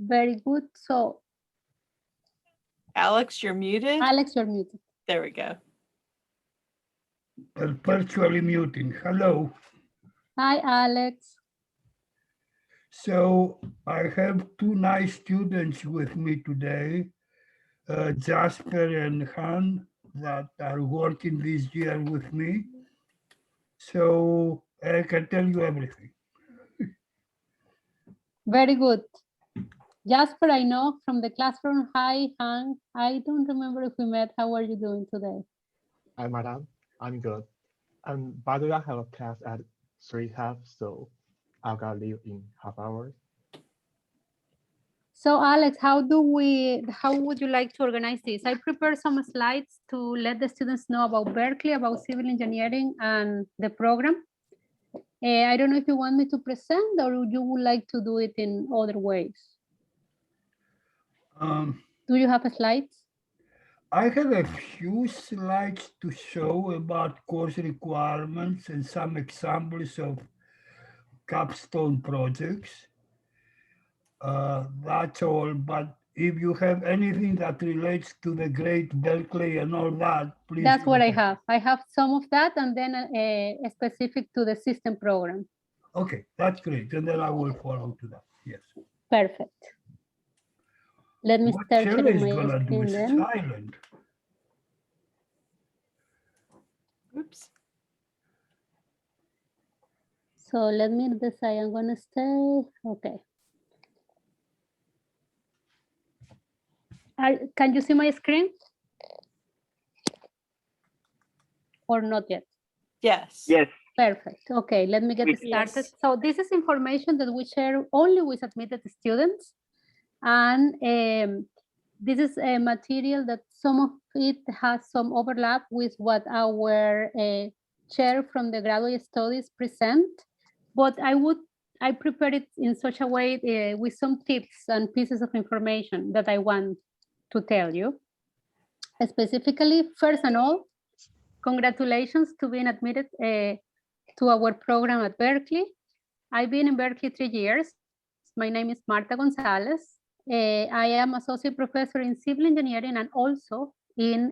Very good. So, Alex, you're muted. Alex, you're muted. There we go. Virtually muting. Hello. Hi, Alex. So I have two nice students with me today, Jasper and Han, that are working this year with me. So I can tell you everything. Very good. Jasper, I know from the classroom. Hi, Han. I don't remember if we met. How are you doing today? Hi, madam. I'm good. By the way, I have a class at 3:30, so I'll gotta leave in half hour. So, Alex, how would you like to organize this? I prepared some slides to let the students know about Berkeley, about civil engineering and the program. I don't know if you want me to present or you would like to do it in other ways. Do you have slides? I have a few slides to show about course requirements and some examples of capstone projects. That's all, but if you have anything that relates to the great Berkeley and all that, please. That's what I have. I have some of that and then specific to the system program. Okay, that's great. And then I will follow to that. Yes. Perfect. Let me What start Shelley sharing is my gonna do screen is then. silent. Oops. So let me decide I'm gonna stay. Okay. Can you see my screen? Or not yet? Yes. Yes. Perfect. Okay, let me get Yes. started. So this is information that we share only with admitted students. And this is a material that some of it has some overlap with what our chair from the graduate studies present. But I prepared it in such a way with some tips and pieces of information that I want to tell you. Specifically, first and all, congratulations to being admitted to our program at Berkeley. I've been in Berkeley 3 years. My name is Marta Gonzalez. I am associate professor in civil engineering and also in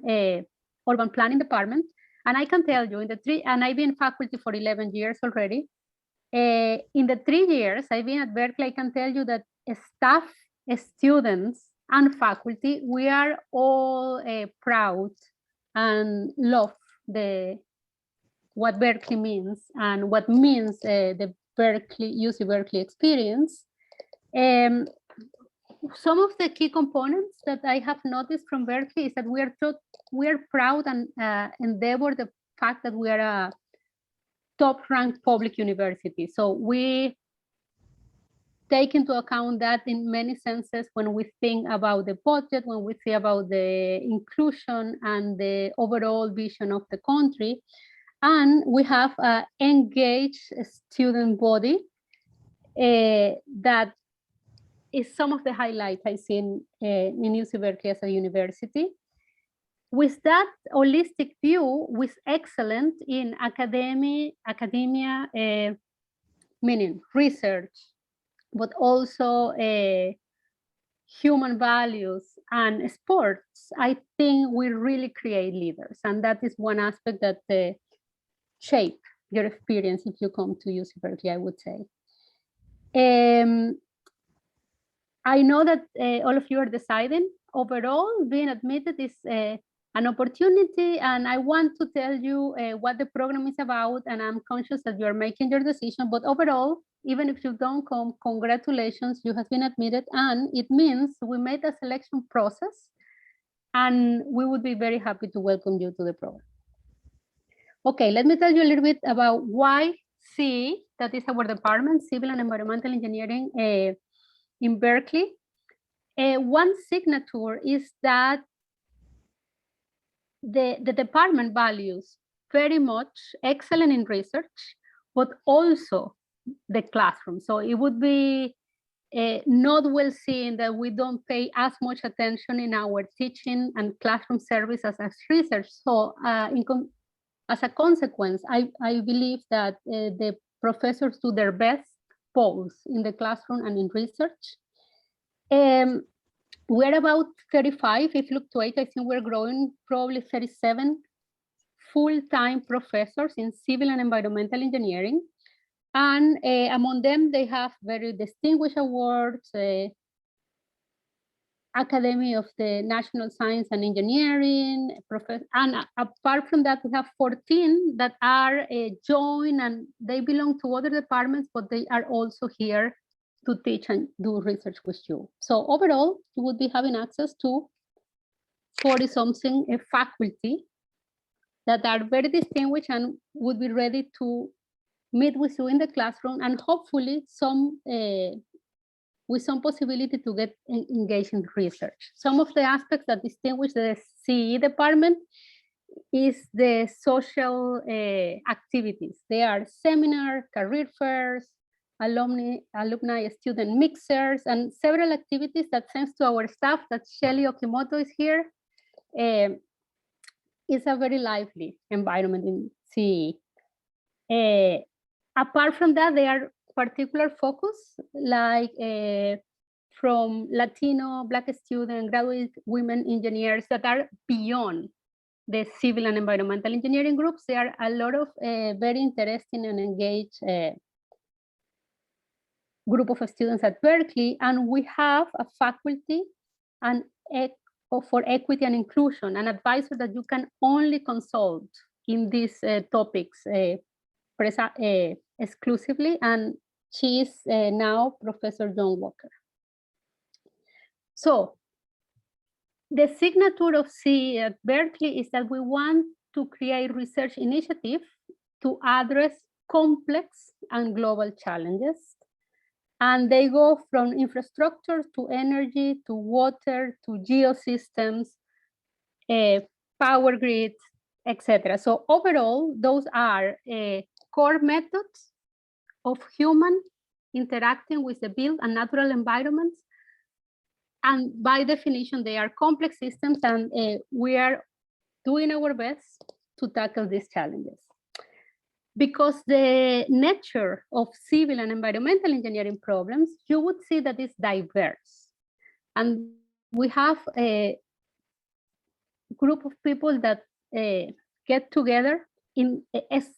urban planning department. And I can tell you and I've been faculty for 11 years already. In the 3 years I've been at Berkeley, I can tell you that staff, students, and faculty, we are all proud and love what Berkeley means and what means the UC Berkeley experience. Some of the key components that I have noticed from Berkeley is that we are proud and endeavor the fact that we are a top-ranked public university. So we take into account that in many senses when we think about the budget, when we think about the inclusion and the overall vision of the country. And we have an engaged student body that is some of the highlights I see in UC Berkeley as a university. With that holistic view, with excellence in academia, meaning research, but also human values and sports, I think we really create leaders. And that is one aspect that shape your experience if you come to UC Berkeley, I would say. I know that all of you are deciding. Overall, being admitted is an opportunity, and I want to tell you what the program is about, and I'm conscious that you are making your decision, but overall, even if you don't come, congratulations, you have been admitted, and it means we made a selection process, and we would be very happy to welcome you to the program. Okay, let me tell you a little bit about why CEE, that is our department, Civil and Environmental Engineering in Berkeley. One signature is that the department values very much excellent in research, but also the classroom. So it would be not well seen that we don't pay as much attention in our teaching and classroom service as research. So as a consequence, I believe that the professors do their best both in the classroom and in research. We're about 35, it fluctuates. I think we're growing probably 37 full-time professors in civil and environmental engineering. And among them, they have very distinguished awards, Academy of the National Science and Engineering, and apart from that, we have 14 that are joined and they belong to other departments, but they are also here to teach and do research with you. So overall, you would be having access to 40-something faculty that are very distinguished and would be ready to meet with you in the classroom, and hopefully some with some possibility to get engaged in research. Some of the aspects that distinguish the CEE department is the social activities. There are seminars, career fairs, alumni student mixers, and several activities that, thanks to our staff, that Shelly Okimoto is here, is a very lively environment in CEE. Apart from that, there are particular focus, like from Latino, Black student, graduate women engineers that are beyond the civil and environmental engineering groups. There are a lot of very interesting and engaged group of students at Berkeley, and we have a faculty and for equity and inclusion, an advisor that you can only consult in these topics exclusively, and she is now Professor John Walker. So the signature of CEE at Berkeley is that we want to create research initiatives to address complex and global challenges. And they go from infrastructure to energy, to water, to geosystems, power grids, etc. So overall, those are core methods of human interacting with the built and natural environments. And by definition, they are complex systems, and we are doing our best to tackle these challenges. Because the nature of civil and environmental engineering problems, you would see that it's diverse. And we have a group of people that get together in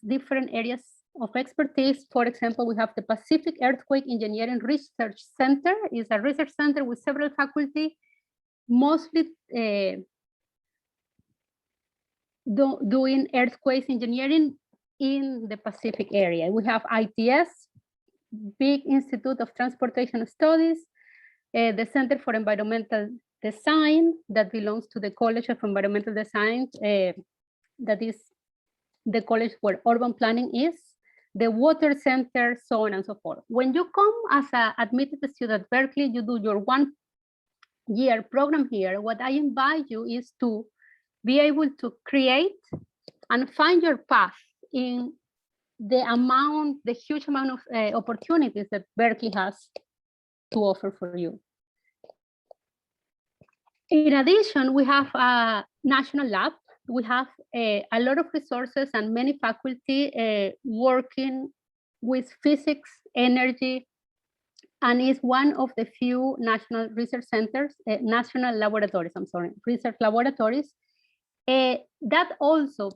different areas of expertise. For example, we have the Pacific Earthquake Engineering Research Center. It's a research center with several faculty, mostly doing earthquake engineering in the Pacific area. We have ITS, Big Institute of Transportation Studies, the Center for Environmental Design that belongs to the College of Environmental Design, that is the college where urban planning is, the Water Center, so on and so forth. When you come as an admitted student at Berkeley, you do your 1 year program here. What I invite you is to be able to create and find your path in the huge amount of opportunities that Berkeley has to offer for you. In addition, we have a national lab. We have a lot of resources and many faculty working with physics, energy, and is one of the few national research centers, national laboratories, research laboratories. That also,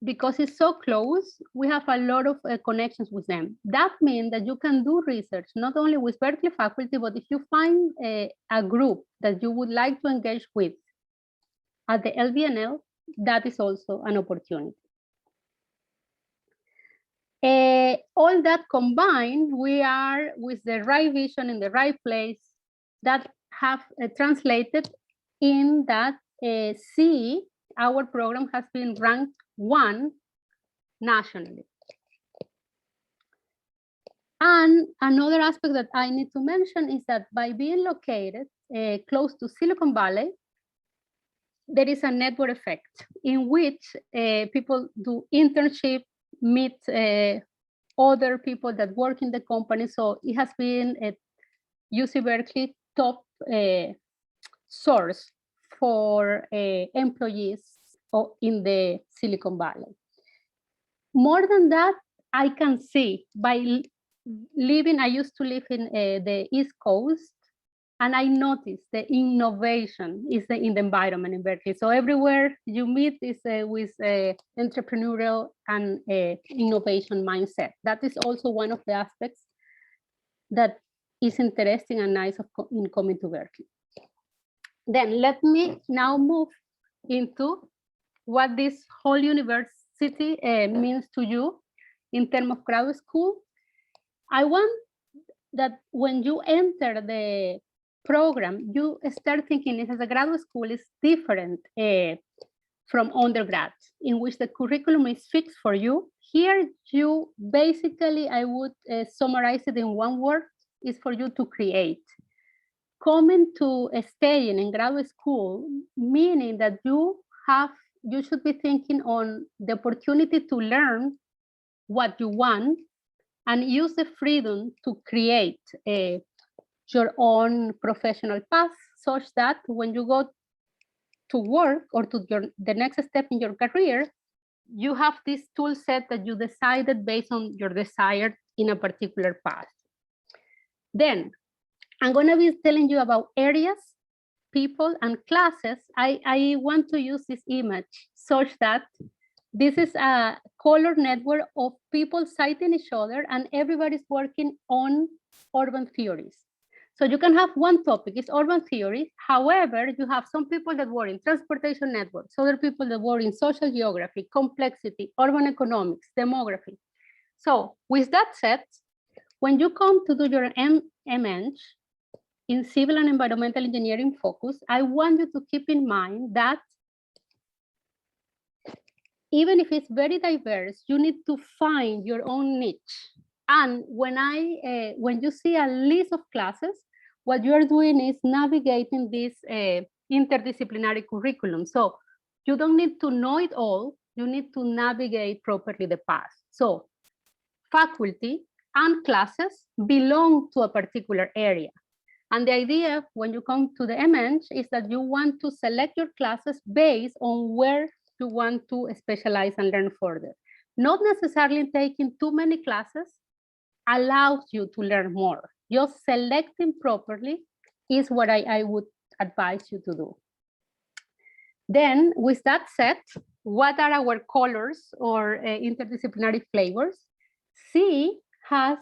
because it's so close, we have a lot of connections with them. That means that you can do research not only with Berkeley faculty, but if you find a group that you would like to engage with at the LBNL, that is also an opportunity. All that combined, we are with the right vision in the right place that have translated in that CEE, our program has been ranked 1 nationally. And another aspect that I need to mention is that by being located close to Silicon Valley, there is a network effect in which people do internship, meet other people that work in the company. So it has been a UC Berkeley top source for employees in the Silicon Valley. More than that, I can see by living, I used to live in the East Coast, And I noticed the innovation is in the environment in Berkeley. So everywhere you meet is with entrepreneurial and innovation mindset. That is also one of the aspects that is interesting and nice in coming to Berkeley. Then let me now move into what this whole university means to you in terms of graduate school. I want that when you enter the program, you start thinking it as a graduate school is different from undergrad, in which the curriculum is fixed for you. Here, you basically, I would summarize it in one word, is for you to create. Coming to staying in graduate school, meaning that you should be thinking on the opportunity to learn what you want and use the freedom to create your own professional path, such that when you go to work or to the next step in your career, you have this tool set that you decided based on your desire in a particular path. Then I'm going to be telling you about areas, people, and classes. I want to use this image such that this is a color network of people citing each other, and everybody's working on urban theories. So you can have one topic, it's urban theory. However, you have some people that work in transportation networks, other people that work in social geography, complexity, urban economics, demography. So with that said, when you come to do your MEng in civil and environmental engineering focus, I want you to keep in mind that even if it's very diverse, you need to find your own niche. And when you see a list of classes, what you're doing is navigating this interdisciplinary curriculum. So you don't need to know it all, you need to navigate properly the path. So faculty and classes belong to a particular area. And the idea when you come to the MEng is that you want to select your classes based on where you want to specialize and learn further. Not necessarily taking too many classes allows you to learn more. Just selecting properly is what I would advise you to do. Then with that said, what are our colors or interdisciplinary flavors? CEE has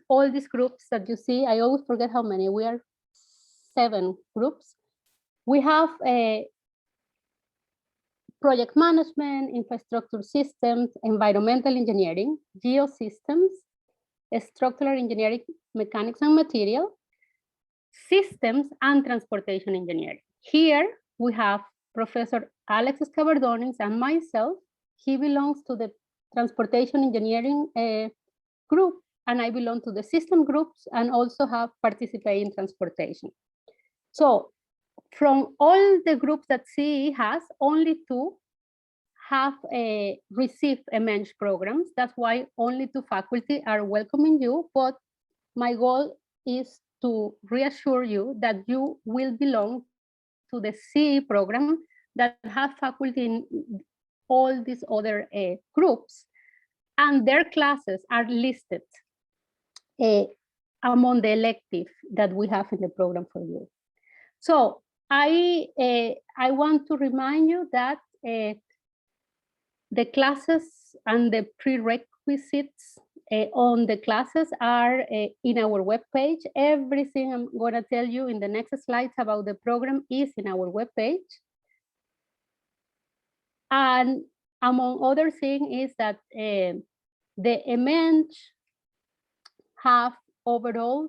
all these groups that you see. I always forget how many. We are 7 groups. We have project management, infrastructure systems, environmental engineering, geosystems, structural engineering, mechanics and material, systems, and transportation engineering. Here we have Professor Alex Escabardones and myself. He belongs to the transportation engineering group, and I belong to the system groups and also have participated in transportation. So from all the groups that CEE has, only 2 have received MEng programs. That's why only 2 faculty are welcoming you, but my goal is to reassure you that you will belong to the CEE program that have faculty in all these other groups, and their classes are listed among the elective that we have in the program for you. So I want to remind you that the classes and the prerequisites on the classes are in our webpage. Everything I'm going to tell you in the next slides about the program is in our webpage. And among other things is that the MEng have overall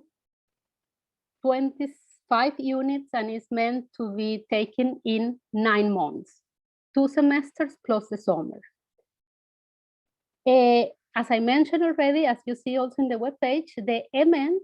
25 units and is meant to be taken in 9 months, 2 semesters plus the summer. As I mentioned already, as you see also in the webpage, the MEng,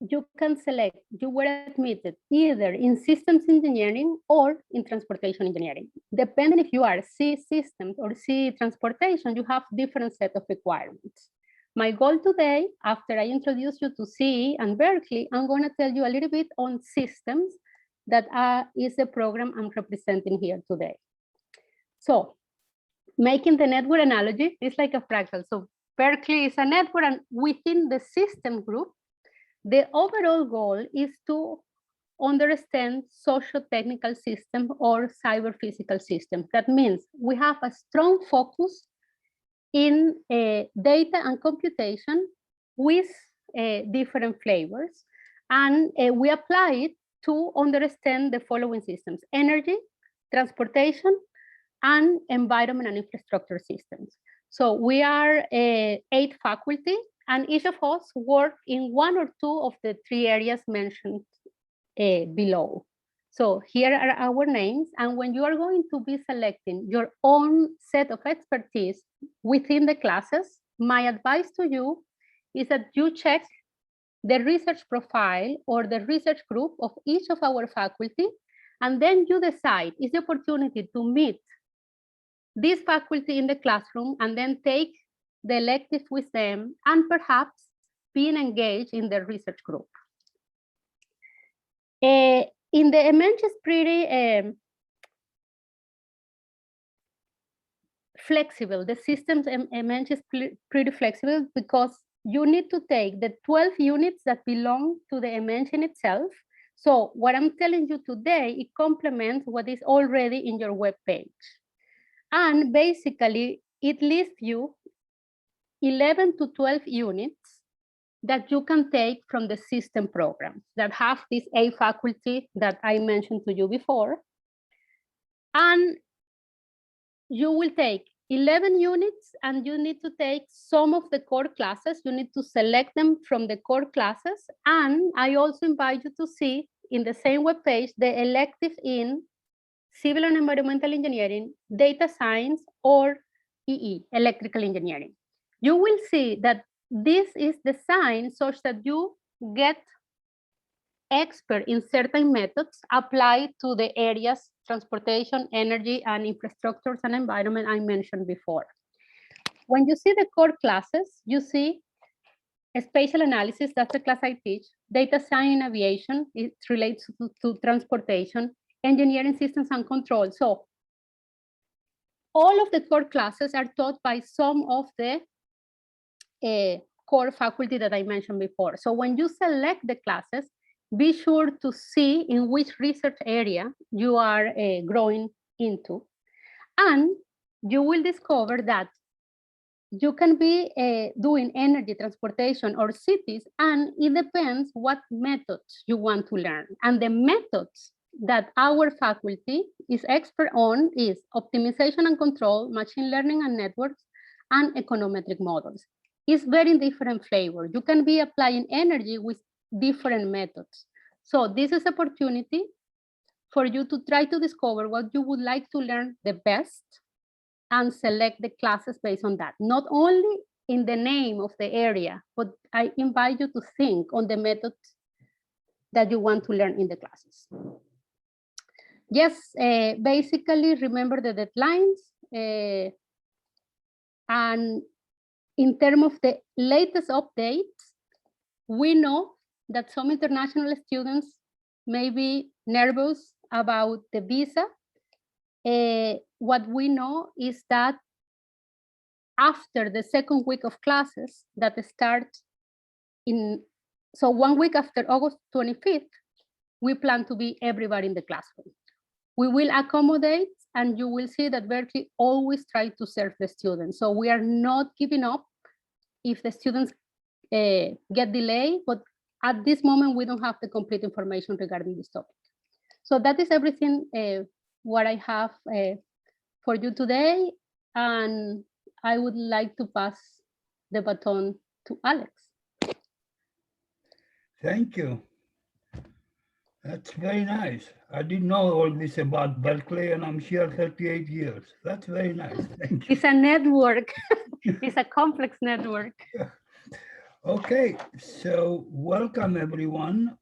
you can select, you were admitted either in systems engineering or in transportation engineering. Depending if you are C systems or C transportation, you have different set of requirements. My goal today, after I introduce you to CEE and Berkeley, I'm going to tell you a little bit on systems that is the program I'm representing here today. So making the network analogy is like a fractal. So Berkeley is a network, and within the system group, The overall goal is to understand socio-technical system or cyber-physical system. That means we have a strong focus in data and computation with different flavors. And we apply it to understand the following systems: energy, transportation, and environment and infrastructure systems. So we are 8 faculty, and each of us work in 1 or 2 of the 3 areas mentioned below. So here are our names, and when you are going to be selecting your own set of expertise within the classes, my advice to you is that you check the research profile or the research group of each of our faculty, and then you decide, is the opportunity to meet this faculty in the classroom and then take the elective with them, and perhaps being engaged in the research group. In the MEng is pretty flexible. The systems MEng is pretty flexible because you need to take the 12 units that belong to the MEng in itself. So what I'm telling you today, it complements what is already in your web page. And basically, it lists you 11 to 12 units that you can take from the system programs that have this A faculty that I mentioned to you before. And you will take 11 units, and you need to take some of the core classes. You need to select them from the core classes. And I also invite you to see in the same webpage the elective in civil and environmental engineering, data science, or EE, electrical engineering. You will see that this is designed such that you get expert in certain methods applied to the areas transportation, energy, and infrastructures and environment I mentioned before. When you see the core classes, you see spatial analysis, that's the class I teach, data science and aviation, it relates to transportation, engineering systems and control. So all of the core classes are taught by some of the core faculty that I mentioned before. So when you select the classes, be sure to see in which research area you are growing into. And you will discover that you can be doing energy, transportation, or cities, and it depends what methods you want to learn. And the methods that our faculty is expert on is optimization and control, machine learning and networks, and econometric models. It's very different flavor. You can be applying energy with different methods. So this is opportunity for you to try to discover what you would like to learn the best and select the classes based on that. Not only in the name of the area, but I invite you to think on the methods that you want to learn in the classes. Yes, basically remember the deadlines. And in terms of the latest updates, we know that some international students may be nervous about the visa. What we know is that after the second week of classes that start so 1 week after August 25th, we plan to be everybody in the classroom. We will accommodate, and you will see that Berkeley always try to serve the students. So we are not giving up if the students get delayed, but at this moment, we don't have the complete information regarding this topic. So that is everything what I have for you today. And I would like to pass the baton to Alex. Thank you. That's very nice. I didn't know all this about Berkeley, and I'm here 38 years. That's very nice. Thank you. It's a network. It's a complex network. Okay, so welcome everyone.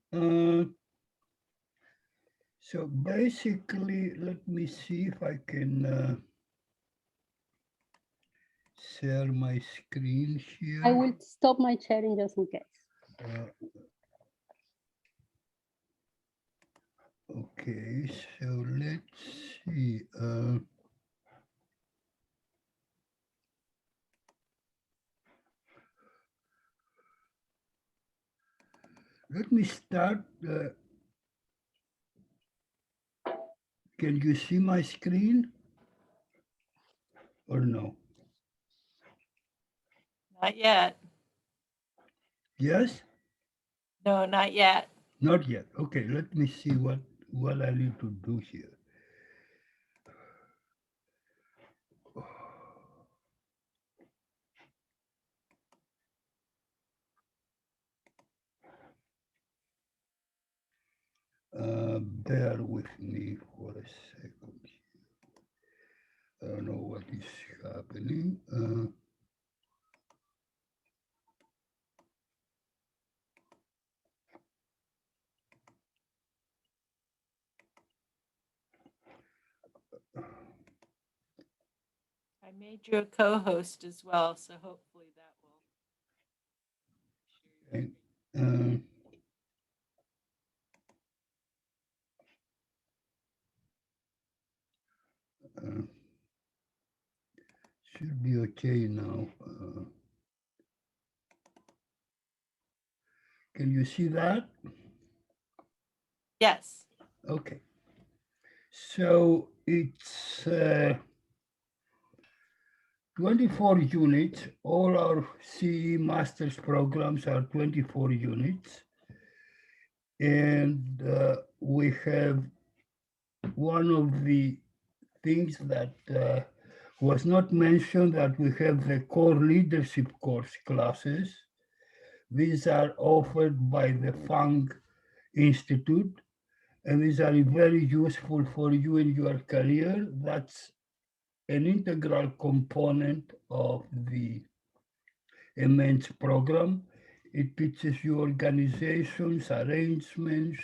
So basically, let me see if I can share my screen here. I will stop my sharing just in case. Okay, so let's see. let me start. Can you see my screen or no? Not yet. Yes? No, not yet. Not yet. Okay, let me see what I need to do here. Bear with me for a second. I don't know what is happening. I made you a co-host as well, so hopefully that will. And, should be okay now. Can you see that? Yes. Okay. So it's 24 units. All our CE master's programs are 24 units. And we have one of the things that was not mentioned, that we have the core leadership course classes. These are offered by the FANG Institute, and these are very useful for you in your career. That's an integral component of the MEng program. It teaches you organizations, arrangements,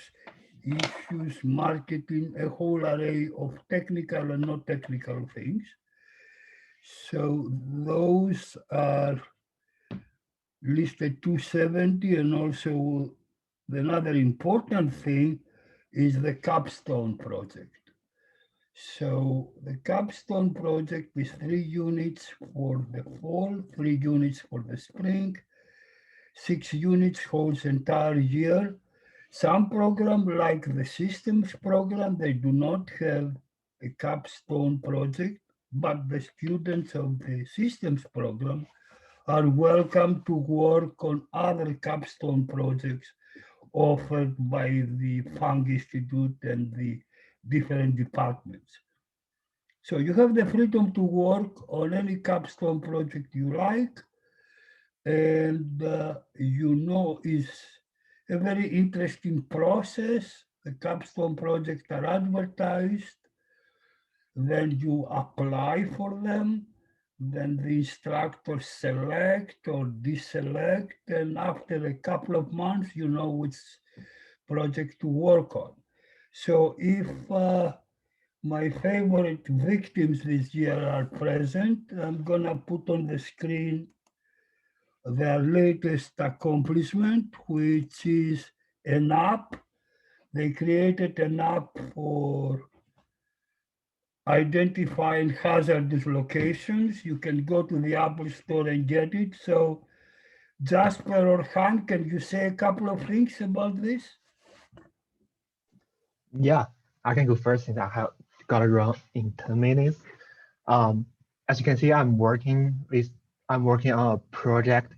issues, marketing, a whole array of technical and not technical things. So those are listed 270, and also another important thing is the Capstone Project. So the Capstone Project is 3 units for the fall, 3 units for the spring, 6 units holds entire year. Some programs like the systems program, they do not have a Capstone Project, but the students of the systems program are welcome to work on other Capstone projects offered by the FANG Institute and the different departments. So you have the freedom to work on any Capstone project you like, and it's a very interesting process. The Capstone projects are advertised, then you apply for them, then the instructors select or deselect, and after a couple of months, you know which project to work on. So if my favorite victims this year are present, I'm gonna put on the screen their latest accomplishment, which is an app. They created an app for identifying hazardous locations. You can go to the Apple Store and get it. So Jasper or Han, can you say a couple of things about this? Yeah, I can go first since I have got to run in 10 minutes. As you can see, I'm working on a project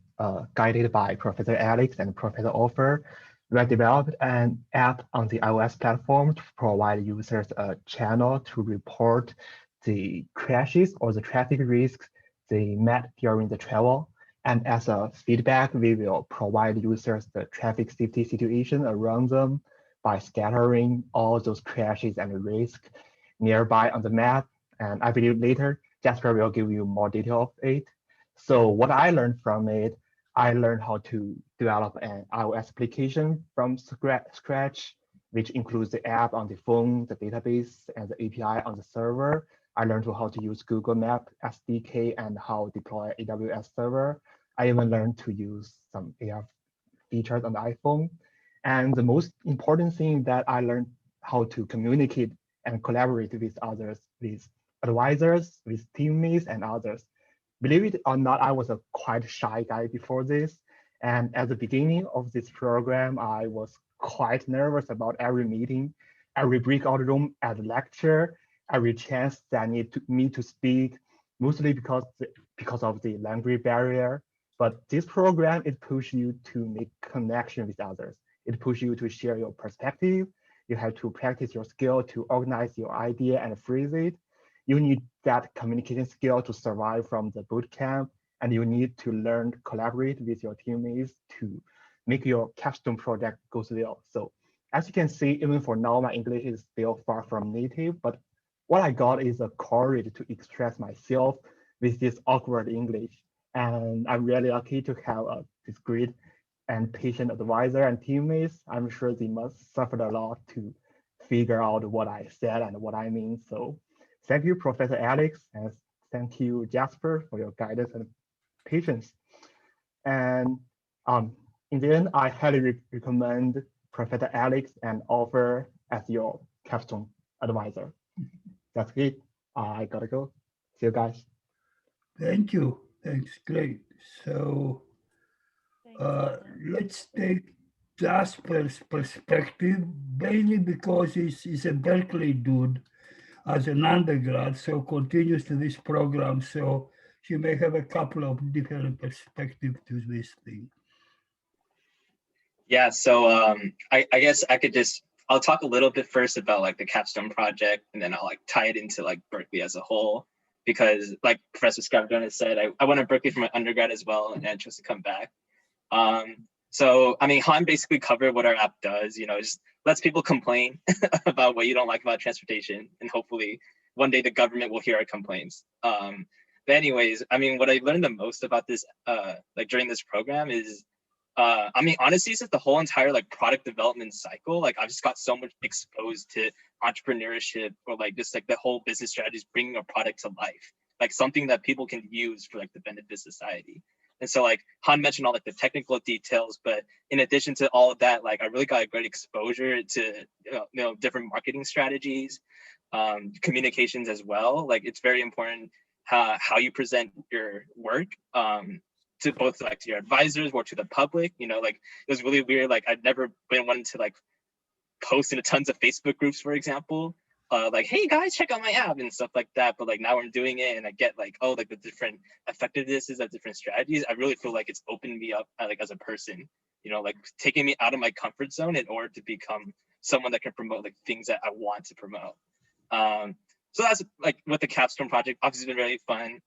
guided by Professor Alex and Professor Offer. We have developed an app on the iOS platform to provide users a channel to report the crashes or the traffic risks they met during the travel. And as a feedback, we will provide users the traffic safety situation around them by scattering all those crashes and risks nearby on the map. And I believe later, Jasper will give you more detail of it. So what I learned from it, I learned how to develop an iOS application from scratch, which includes the app on the phone, the database, and the API on the server. I learned how to use Google Map SDK and how to deploy AWS server. I even learned to use some AR features on the iPhone. And the most important thing that I learned how to communicate and collaborate with others, with advisors, with teammates and others. Believe it or not, I was a quite shy guy before this. And at the beginning of this program, I was quite nervous about every meeting, every breakout room at lecture, every chance that me to speak, mostly because of the language barrier. But this program, it pushes you to make connection with others. It pushes you to share your perspective. You have to practice your skill to organize your idea and phrase it. You need that communication skill to survive from the boot camp, and you need to learn to collaborate with your teammates to make your capstone project go well. So as you can see, even for now, my English is still far from native, but what I got is a courage to express myself with this awkward English. And I'm really lucky to have this great and patient advisor and teammates. I'm sure they must suffer a lot to figure out what I said and what I mean. So thank you, Professor Alex, and thank you, Jasper, for your guidance and patience. And in the end, I highly recommend Professor Alex and offer as your capstone advisor. That's it. I gotta go. See you guys. Thank you. Thanks. Great. So Thanks, Anna. let's take Jasper's perspective, mainly because he's a Berkeley dude as an undergrad, so continues to this program. So he may have a couple of different perspectives to this thing. Yeah, so I guess I'll talk a little bit first about like the Capstone Project, and then I'll like tie it into like Berkeley as a whole, because like Professor Scavardone said, I went to Berkeley for my undergrad as well, and I chose to come back. So I mean, Han basically covered what our app does, just lets people complain about what you don't like about transportation, and hopefully one day the government will hear our complaints. But anyways, I mean, what I learned the most about this, like during this program is, I mean, honestly, it's just the whole entire like product development cycle. Like I've just got so much exposed to entrepreneurship, or like just like the whole business strategies, bringing a product to life, like something that people can use for like the benefit of society. And so like Han mentioned all like the technical details, but in addition to all of that, like I really got a great exposure to different marketing strategies, communications as well. Like it's very important how you present your work, to both like to your advisors or to the public. Like it was really weird. Like I'd never been one to like post in tons of Facebook groups, for example, like, hey guys, check out my app and stuff like that. But like now I'm doing it, and I get like, oh, like the different effectivenesses of different strategies. I really feel like it's opened me up like as a person, like taking me out of my comfort zone in order to become someone that can promote like things that I want to promote. So that's like with the Capstone Project. Obviously, it's been really fun.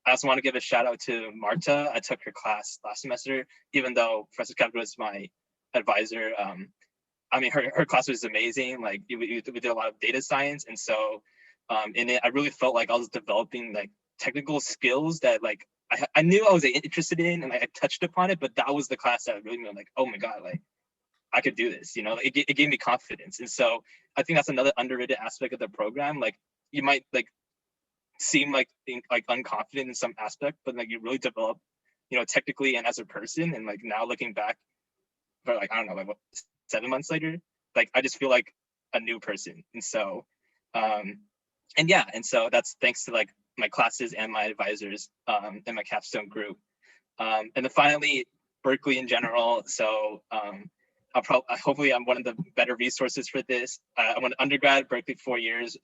I also want to give a shout out to Marta. I took her class last semester, even though Professor Kevin was my advisor. I mean, her class was amazing. Like we did a lot of data science, and so in it, I really felt like I was developing like technical skills that like I knew I was interested in, and I touched upon it. But that was the class that really made like, oh my god, like I could do this. It gave me confidence, and so I think that's another underrated aspect of the program. Like you might like seem like unconfident in some aspect, but like you really develop, technically and as a person. And like now looking back, for like I don't know, like what, 7 months later, like I just feel like a new person. And so, and so that's thanks to like my classes and my advisors, and my capstone group. And then finally, Berkeley in general. So hopefully I'm one of the better resources for this. I went undergrad at Berkeley 4 years.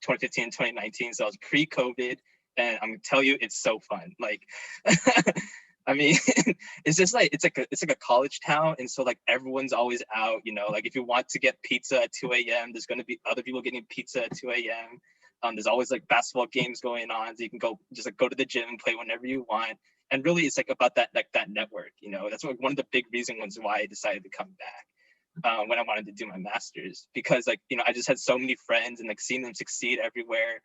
2015, 2019. So I was pre-COVID, and I'm gonna tell you, it's so fun. Like, I mean, it's just like, it's like a college town. And so like everyone's always out, like if you want to get pizza at 2 a.m., there's going to be other people getting pizza at 2 a.m. There's always like basketball games going on. So you can go to the gym and play whenever you want. And really it's like about that network, that's like one of the big reasons why I decided to come back. When I wanted to do my master's, because like, I just had so many friends, and like seeing them succeed everywhere.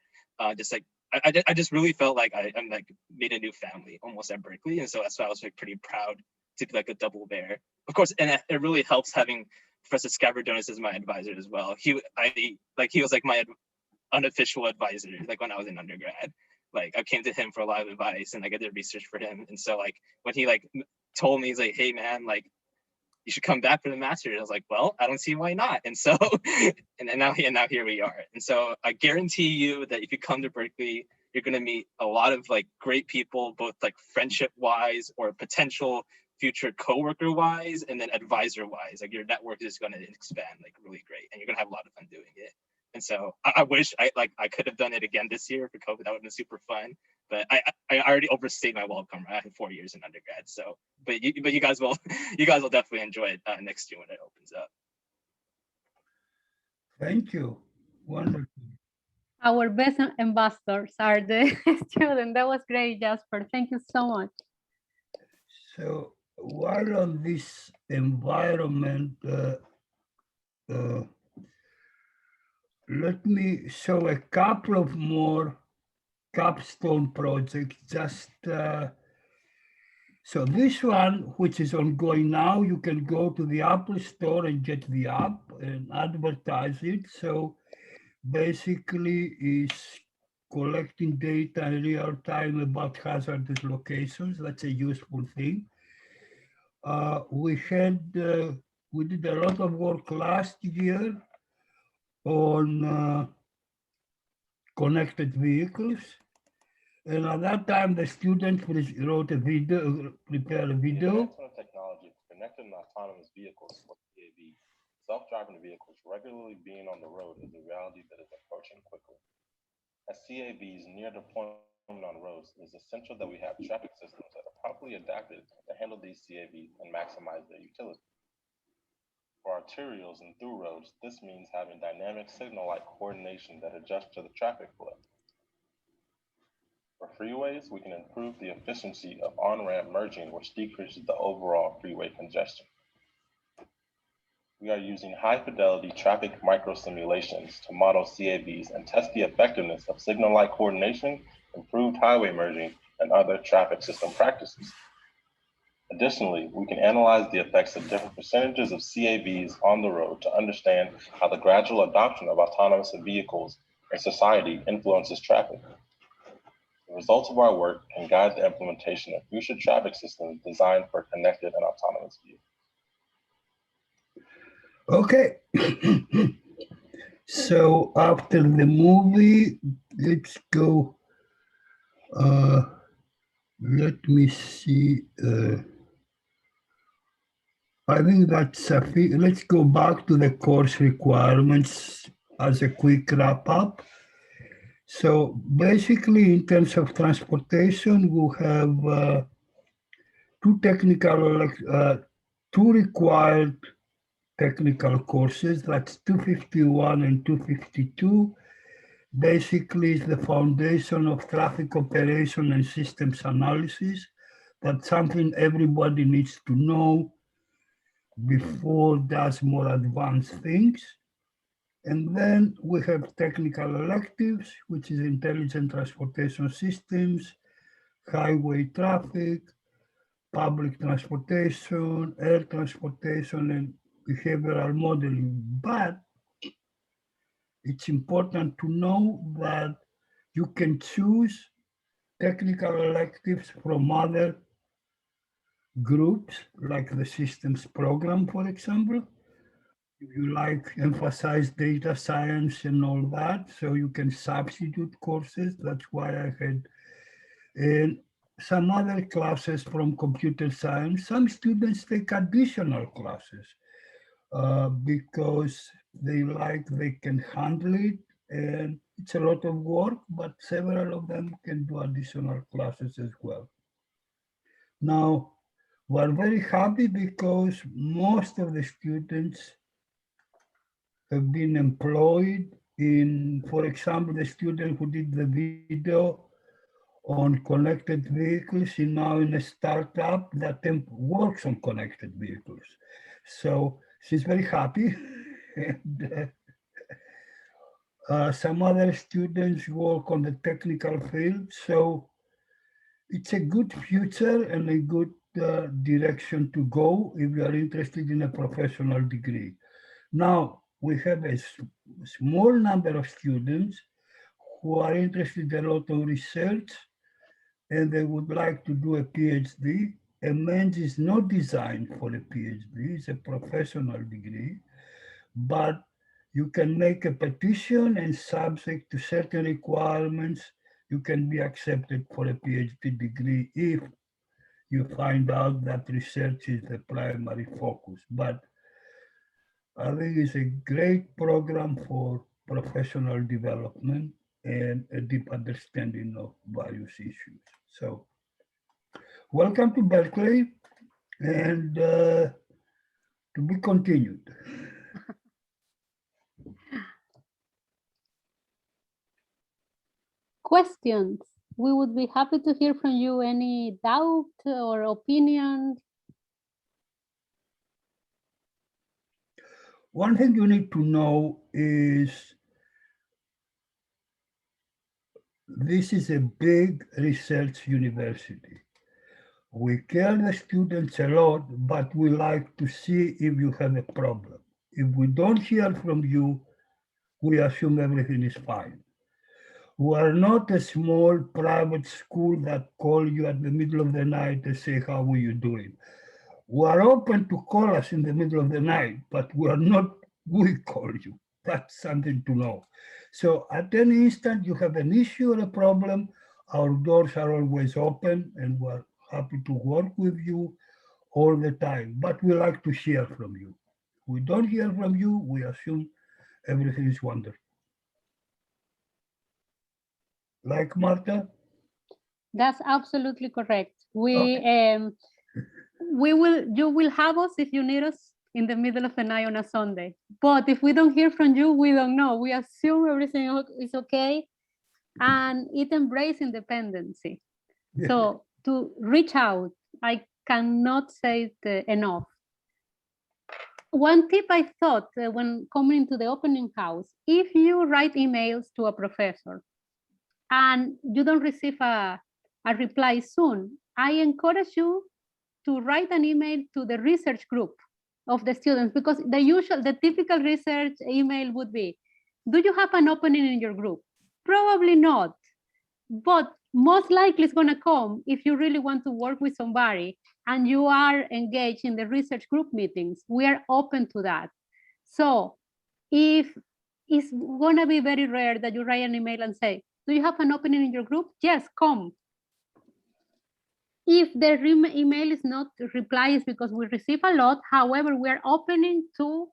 Just like, I just really felt like I'm like made a new family almost at Berkeley. And so that's why I was like pretty proud to be like a double there. Of course, and it really helps having Professor Scavardone as my advisor as well. He was like my unofficial advisor, like when I was in undergrad. Like I came to him for a lot of advice, and like I did research for him. And so like when he like told me, he's like, hey man, like you should come back for the master's. I was like, well, I don't see why not. And so, and now here we are. And so I guarantee you that if you come to Berkeley, you're going to meet a lot of like great people, both like friendship wise or potential future coworker wise and then advisor wise. Like your network is going to expand like really great, and you're going to have a lot of fun doing it. And so I wish I could have done it again this year for COVID. That would have been super fun. But I already overstayed my welcome. I had 4 years in undergrad. So, but you guys will definitely enjoy it next year when it opens up. Thank you. Wonderful. Our best ambassadors are the students. That was great, Jasper. Thank you so much. So while on this environment, let me show a couple of more capstone projects. Just so this one, which is ongoing now, you can go to the Apple Store and get the app and advertise it. So basically, is collecting data in real time about hazardous locations. That's a useful thing. We did a lot of work last year on connected vehicles. And at that time, the student wrote a video, prepared a video. The advancement of technology for connected and autonomous vehicles, or CAV, self-driving vehicles regularly being on the road is a reality that is approaching quickly. As CAVs near deployment on roads, it is essential that we have traffic systems that are properly adapted to handle these CAVs and maximize their utility. For arterials and through roads, this means having dynamic signal-like coordination that adjusts to the traffic flow. For freeways, we can improve the efficiency of on-ramp merging, which decreases the overall freeway congestion. We are using high-fidelity traffic micro-simulations to model CAVs and test the effectiveness of signal-like coordination, improved highway merging, and other traffic system practices. Additionally, we can analyze the effects of different percentages of CAVs on the road to understand how the gradual adoption of autonomous vehicles in society influences traffic. The results of our work can guide the implementation of future traffic systems designed for connected and autonomous vehicles. Okay. So after the movie, let's go. Let me see. I think that's sufficient. Let's go back to the course requirements as a quick wrap up. So basically, in terms of transportation, we have two required technical courses. That's 251 and 252. Basically, is the foundation of traffic operation and systems analysis. That's something everybody needs to know before does more advanced things. And then we have technical electives, which is intelligent transportation systems, highway traffic, public transportation, air transportation, and behavioral modeling. But it's important to know that you can choose technical electives from other groups, like the systems program, for example. If you like emphasize data science and all that, so you can substitute courses. That's why I had and some other classes from computer science. Some students take additional classes because they can handle it, and it's a lot of work, but several of them can do additional classes as well. Now, we're very happy because most of the students have been employed in, for example, the student who did the video on connected vehicles is now in a startup that works on connected vehicles. So she's very happy. And, some other students work on the technical field. So it's a good future and a good direction to go if you are interested in a professional degree. Now, we have a small number of students who are interested in a lot of research and they would like to do a PhD. A MEng is not designed for a PhD, it's a professional degree, but you can make a petition and subject to certain requirements, you can be accepted for a PhD degree if you find out that research is the primary focus. But I think it's a great program for professional development and a deep understanding of various issues. So welcome to Berkeley, and to be continued. Questions? We would be happy to hear from you. Any doubt or opinion? One thing you need to know is this is a big research university. We care the students a lot, but we like to see if you have a problem. If we don't hear from you, we assume everything is fine. We are not a small private school that call you at the middle of the night and say, how are you doing? We are open to call us in the middle of the night, but we are not, we call you. That's something to know. So at any instant you have an issue or a problem, our doors are always open and we're happy to work with you all the time, but we like to hear from you. We don't hear from you, we assume everything is wonderful. Like Marta? That's absolutely correct. Okay. You will have us if you need us in the middle of the night on a Sunday. But if we don't hear from you, we don't know. We assume everything is okay, and it embraces independency. Yeah. So to reach out, I cannot say it enough. One tip I thought when coming to the opening house, if you write emails to a professor and you don't receive a reply soon, I encourage you to write an email to the research group of the students, because the typical research email would be, do you have an opening in your group? Probably not, but most likely it's going to come if you really want to work with somebody and you are engaged in the research group meetings. We are open to that. So if it's going to be very rare that you write an email and say, do you have an opening in your group? Yes, come. If the email is not replied, it's because we receive a lot. However, we are opening to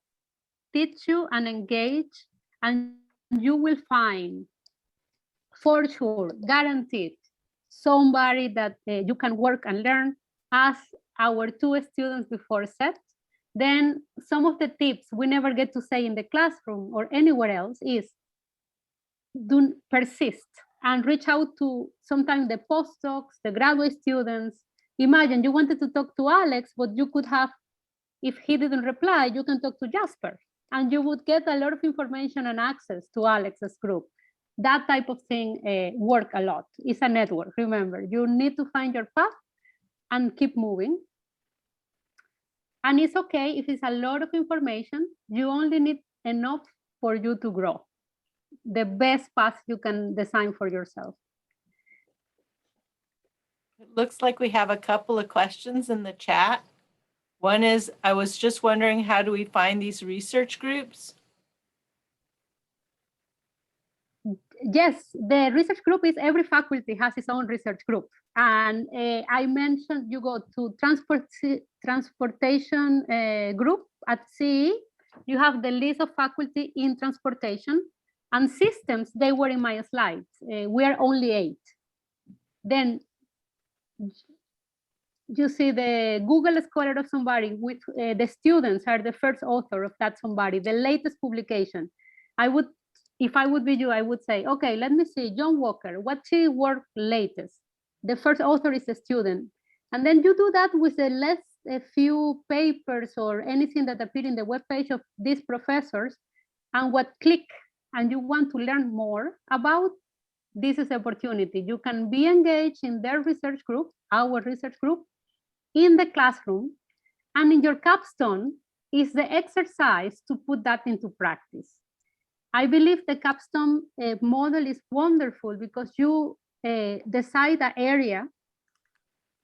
teach you and engage, and you will find, for sure, guaranteed, somebody that you can work and learn, as our two students before said. Then some of the tips we never get to say in the classroom or anywhere else is, do persist and reach out to sometimes the postdocs, the graduate students. Imagine you wanted to talk to Alex, but you could have, if he didn't reply, you can talk to Jasper, and you would get a lot of information and access to Alex's group. That type of thing work a lot. It's a network. Remember, you need to find your path and keep moving. And it's okay if it's a lot of information. You only need enough for you to grow. The best path you can design for yourself. It looks like we have a couple of questions in the chat. One is, I was just wondering, how do we find these research groups? Yes, the research group is, every faculty has its own research group. And I mentioned you go to transportation group at CEE. You have the list of faculty in transportation, and systems, they were in my slides. We are only 8. Then you see the Google Scholar of somebody with the students are the first author of that somebody, the latest publication. If I would be you, I would say, okay, let me see, John Walker, what she worked latest? The first author is a student. And then you do that with a few papers or anything that appear in the webpage of these professors, and what click, and you want to learn more about, this is opportunity. You can be engaged in their research group, our research group, in the classroom, and in your capstone is the exercise to put that into practice. I believe the capstone model is wonderful because you decide an area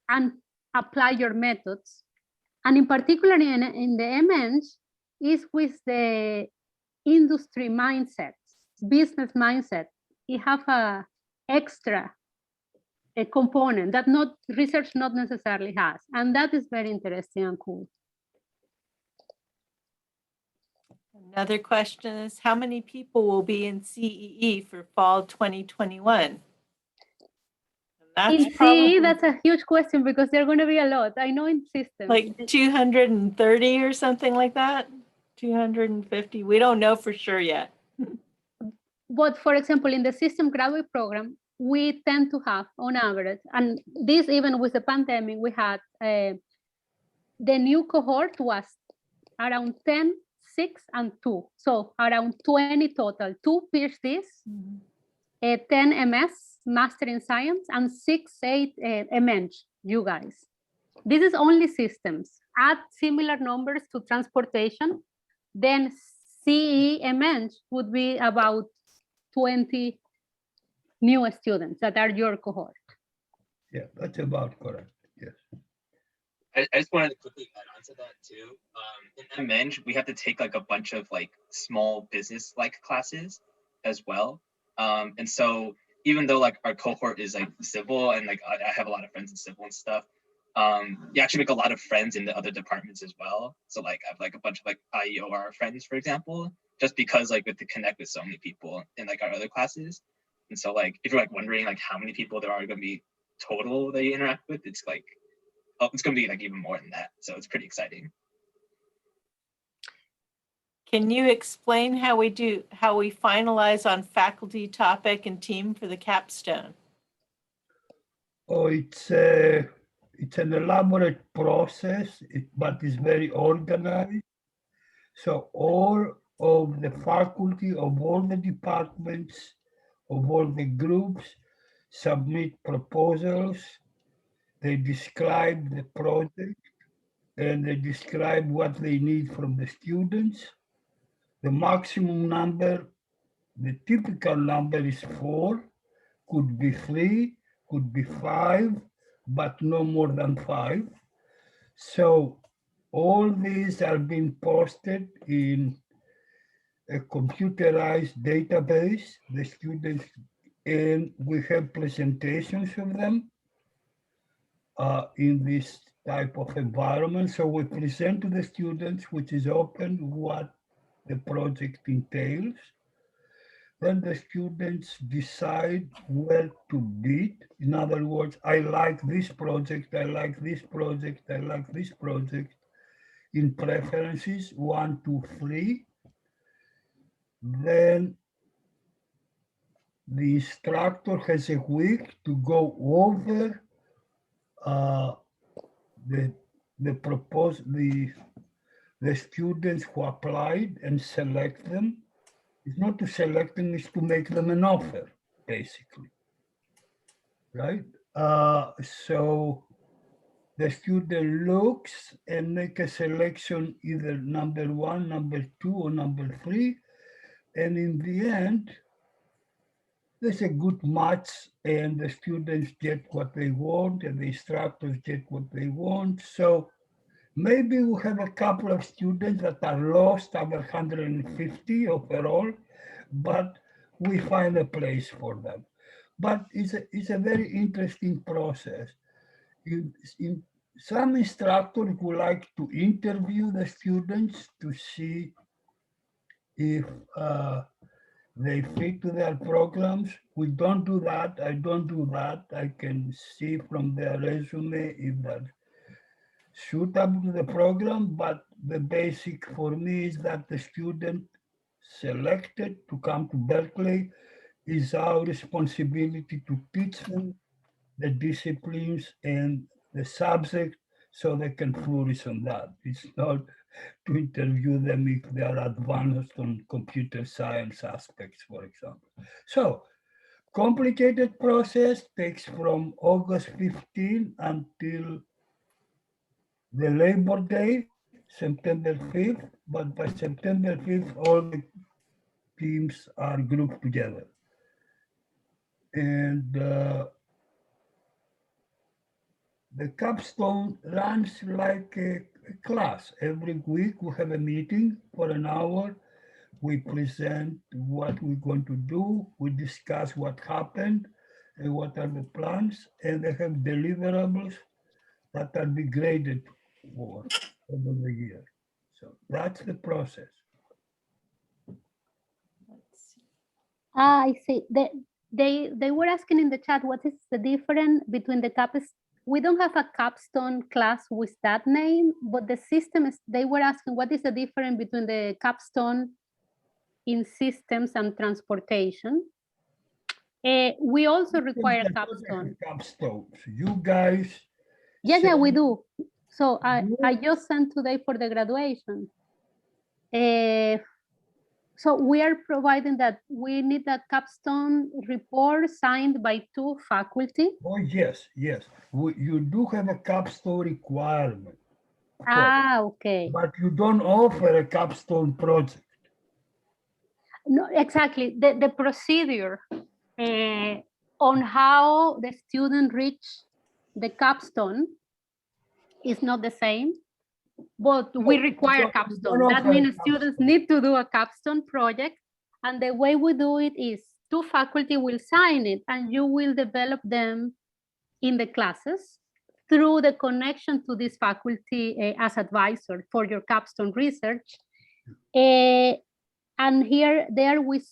and apply your methods. And in particular in the MEng is with the industry mindset, business mindset. You have a extra a component that not research not necessarily has. And that is very interesting and cool. Another question is, how many people will be in CEE for fall 2021? And In CE, that's a huge question because there are going to be a lot. I know in systems. like 230 or something like that? 250? We don't know for sure yet. But for example, in the system graduate program, we tend to have on average, and this even with the pandemic, we had the new cohort was around 10, 6, and 2. So around 20 total, 2 PhDs, 10 MS, Master in Science, and 6, 8 MEng, you guys. This is only systems. Add similar numbers to transportation, then CE MEng would be about 20 new students that are your cohort. Yeah, that's about correct. Yes. I just wanted to quickly add on to that too. In MEng, we have to take like a bunch of like small business like classes as well. And so even though like our cohort is like civil and like I have a lot of friends in civil and stuff, you actually make a lot of friends in the other departments as well. So like I have like a bunch of like IEOR friends, for example, just because like we have to connect with so many people in like our other classes. And so like if you're like wondering like how many people there are going to be total that you interact with, it's like, oh, it's going to be like even more than that. So it's pretty exciting. Can you explain how we finalize on faculty, topic, and team for the capstone? Oh, it's an elaborate process, but it's very organized. So all of the faculty of all the departments, of all the groups, submit proposals. They describe the project and they describe what they need from the students. The maximum number, the typical number is 4, could be 3, could be 5, but no more than 5. So all these are being posted in a computerized database, the students, and we have presentations of them in this type of environment. So we present to the students, which is open, what the project entails. Then the students decide where to bid. In other words, I like this project, I like this project, I like this project, in preferences 1, 2, 3. Then the instructor has a week to go over the students who applied and select them. It's not to select them, it's to make them an offer, basically, right? So the student looks and make a selection, either number 1, number 2, or number 3. And in the end, there's a good match and the students get what they want and the instructors get what they want. So maybe we have a couple of students that are lost over 150 overall, but we find a place for them. But it's a very interesting process. Some instructors would like to interview the students to see if they fit to their programs. We don't do that. I don't do that. I can see from their resume if they're suitable to the program, but the basic for me is that the student selected to come to Berkeley is our responsibility to teach them the disciplines and the subject so they can flourish on that. It's not to interview them if they are advanced on computer science aspects, for example. So, complicated process, takes from August 15 until the Labor Day, September 5th, but by September 5th, all the teams are grouped together. And the capstone runs like a class. Every week we have a meeting for an hour. We present what we're going to do. We discuss what happened. and what are the plans, and they have deliverables that can be graded for over the year. So that's the process. Let's see. I see. They were asking in the chat, what is the difference between the we don't have a capstone class with that name, but the system is, they were asking what is the difference between the capstone in systems and transportation. We also require capstone. Capstone. So you guys. Yeah, we send- do. So I You- just sent today for the graduation. So we are providing that we need a capstone report signed by 2 faculty. Oh, yes, yes. You do have a capstone requirement. of course, Ah, okay. But you don't offer a capstone project. No, exactly. The procedure on how the student reach the capstone is not the same, but we require don't capstone. That offer a means students capstone. need to do a capstone project. And the way we do it is 2 faculty will sign it and you will develop them in the classes through the connection to this faculty as advisor for your capstone research. And here, there with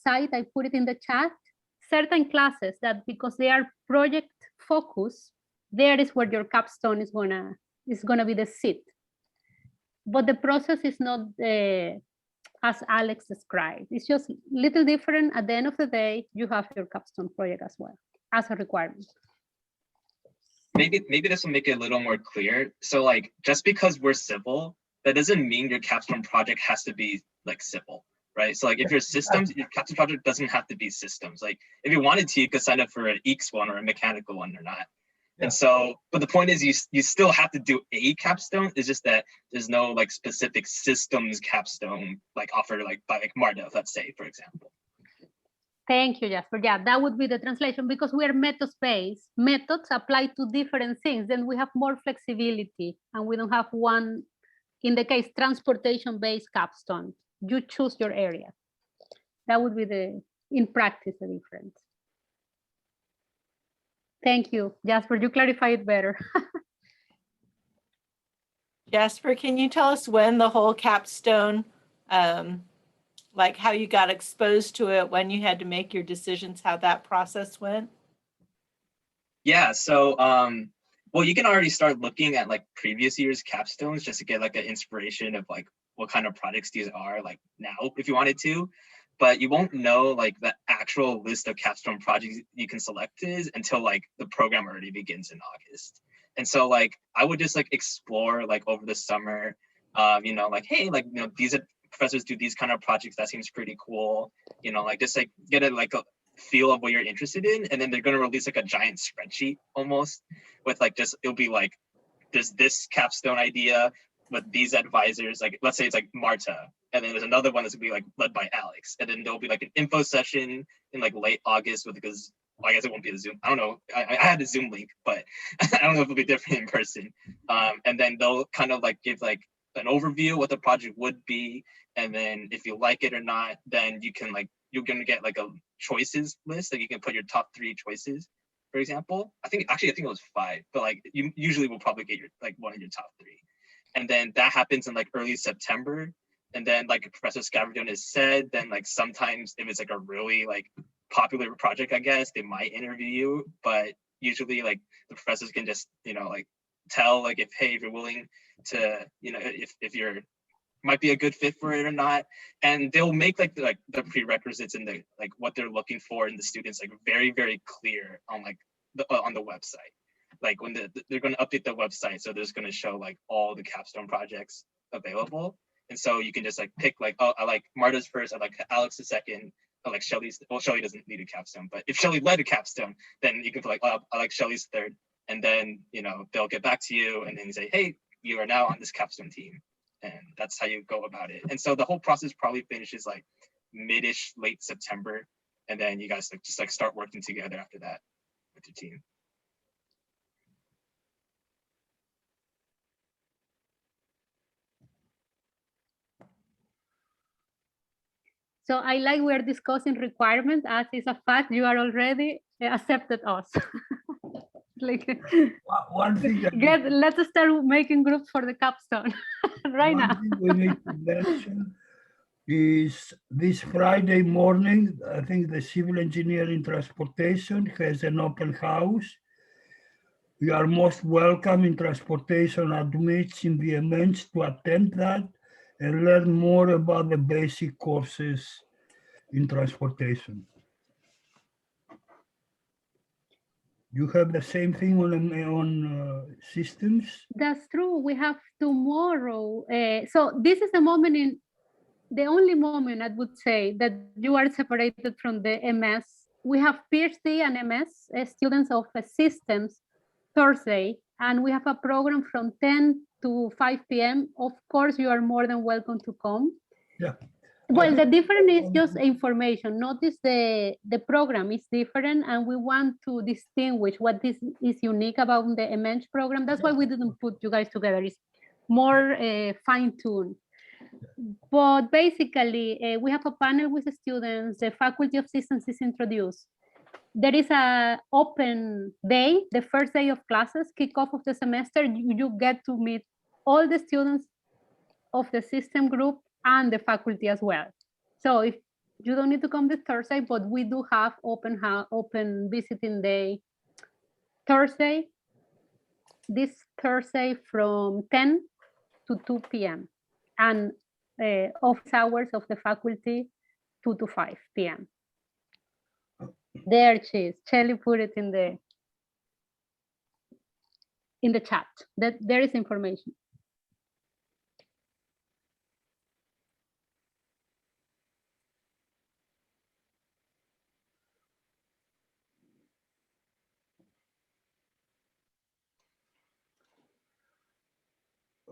site, I put it in the chat, certain classes that because they are project focused, there is where your capstone is gonna be the seat. But the process is not as Alex described. It's just a little different. At the end of the day, you have your capstone project as well as a requirement. Maybe this will make it a little more clear. So like, just because we're civil, that doesn't mean your capstone project has to be like civil, right? So like if you're systems, your capstone project doesn't have to be systems. Like if you wanted to, you could sign up for an EECS one or a mechanical one or not. Yeah. And so, but the point is you still have to do a capstone. It's just that there's no like specific systems capstone like offered like by like MARTA, let's say, for example. Thank you, Jasper. Yeah, that would be the translation because we are methods-based. Methods apply to different things, then we have more flexibility and we don't have one, in the case, transportation-based capstone. You choose your area. That would be in practice, the difference. Thank you, Jasper. You clarify it better. Jasper, can you tell us when the whole capstone, like how you got exposed to it, when you had to make your decisions, how that process went? Yeah, so well, you can already start looking at like previous year's capstones just to get like an inspiration of like what kind of projects these are like now if you wanted to, but you won't know like the actual list of capstone projects you can select is until like the program already begins in August. And so like I would just like explore like over the summer, you know, like, hey, like, you know, these professors do these kind of projects, that seems pretty cool, you know, like just like get a like a feel of what you're interested in, and then they're going to release like a giant spreadsheet almost with like just, it'll be like there's this capstone idea with these advisors, like let's say it's like Marta, and then there's another one that's gonna be like led by Alex, and then there'll be like an info session in like late August with, because well, I guess it won't be a Zoom, I don't know, I had a Zoom link, but I don't know if it'll be different in person. And then they'll kind of like give like an overview what the project would be, and then if you like it or not, then you can like, you're gonna get like a choices list, like you can put your top 3 choices, for example. I think it was 5, but like you usually will probably get your like one of your top 3. And then that happens in like early September. And then like Professor Scaverdone has said, then like sometimes if it's like a really like popular project, I guess they might interview you, but usually like the professors can just, you know, like tell like if, hey, if you're willing to, you know, if you're might be a good fit for it or not, and they'll make like the prerequisites and the like what they're looking for in the students like very, very clear on like on the website. Like when they're going to update the website, so there's going to show like all the capstone projects available, and so you can just like pick like, oh, I like Marta's first, I like Alex's second, I like Shelly's, well, Shelly doesn't need a capstone, but if Shelly led a capstone, then you can put like, oh, I like Shelly's third, and then, you know, they'll get back to you and then say, hey, you are now on this capstone team. And that's how you go about it. And so the whole process probably finishes like mid-ish, late September. And then you guys like just like start working together after that with your team. So I like we're discussing requirements as is a fact you are already accepted us. Like, One thing that let's start making groups for the capstone right one now. thing we need to mention is this Friday morning, I think the Civil Engineering Transportation has an open house. You are most welcome in transportation admits in the MEng to attend that and learn more about the basic courses in transportation. You have the same thing on systems? That's true. We have tomorrow. So this is the moment the only moment I would say that you are separated from the MS. We have PhD and MS students of systems Thursday, and we have a program from 10 to 5 p.m. Of course, you are more than welcome to come. Yeah. Well, the difference is just information. Notice the program is different, and we want to distinguish what is unique about the MEng program. That's why we didn't put you guys together. It's more fine-tuned. But basically, we have a panel with the students. The Faculty of Systems is introduced. There is a open day, the first day of classes, kickoff of the semester. You get to meet all the students of the system group and the faculty as well. So if you don't need to come this Thursday, but we do have open visiting day Thursday, this Thursday from 10 to 2 p.m. and office hours of the faculty 2 to 5 p.m. There she is. Shelly put it in the chat. That there is information.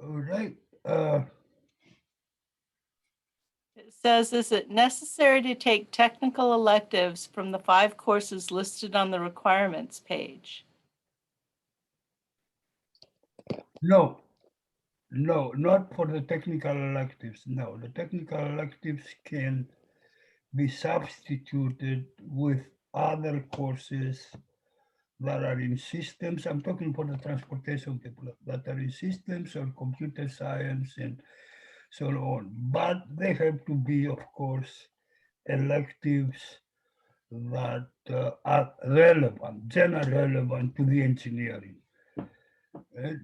All right. It says, is it necessary to take technical electives from the 5 courses listed on the requirements page? No, not for the technical electives. No, the technical electives can be substituted with other courses that are in systems. I'm talking for the transportation people that are in systems or computer science and so on. But they have to be, of course, electives that are relevant, generally relevant to the engineering.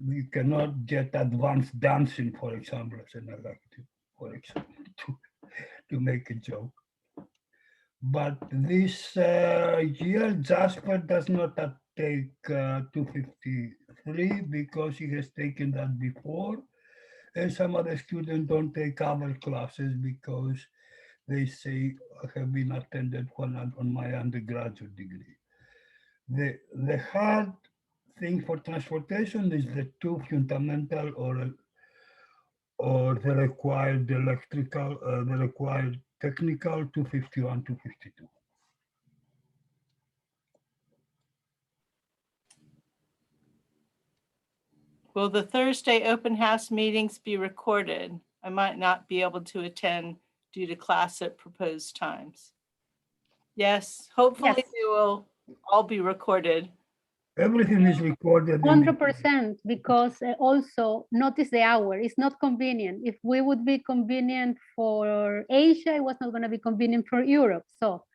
You cannot get advanced dancing, for example, as an elective, for example, to make a joke. But this year, Jasper does not take 253 because he has taken that before. And some other students don't take other classes because they say, I have been attended on my undergraduate degree. The hard thing for transportation is the 2 fundamental or the required electrical, the required technical 251, 252. Will the Thursday open house meetings be recorded? I might not be able to attend due to class at proposed times. Yes, hopefully Yes. they will all be recorded. Everything is recorded. 100%, because also notice the hour. It's not convenient. If we would be convenient for Asia, it was not going to be convenient for Europe. So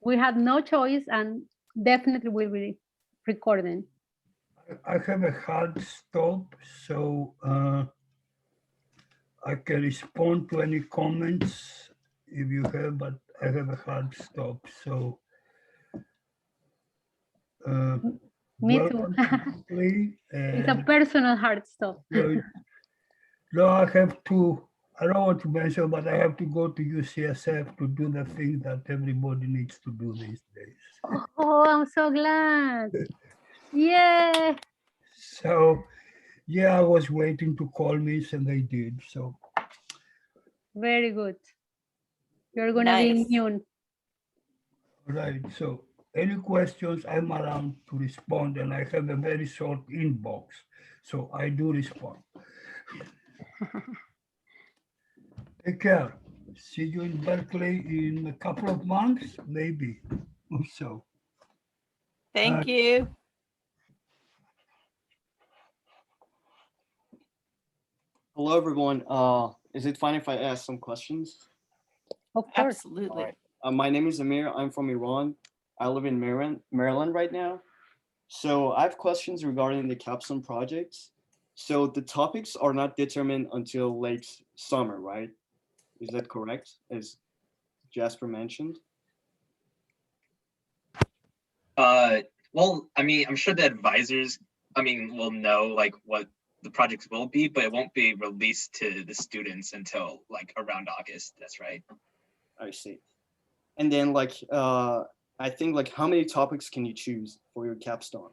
we had no choice, and definitely will be recording. I have a hard stop, so I can respond to any comments if you have, but I have a hard stop. So Me too. It's a personal hard stop. No, I have to, I don't want to mention, but I have to go to UCSF to do the thing that everybody needs to do these days. Oh, I'm so glad. Yeah. So, yeah, I was waiting to call me and they did. So, Very good. You're going to be immune. right. So, any questions, I'm around to respond, and I have a very short inbox. So, I do respond. Take care. See you in Berkeley in a couple of months, maybe, or so. Thank you. Hello, everyone. Is it fine if I ask some questions? Of course. Absolutely. All right. My name is Amir. I'm from Iran. I live in Maryland right now. So I have questions regarding the Capstone projects. So the topics are not determined until late summer, right? Is that correct, as Jasper mentioned? Well, I mean, I'm sure the advisors, will know like what the projects will be, but it won't be released to the students until like around August. That's right. I see. And then like, I think like how many topics can you choose for your capstone?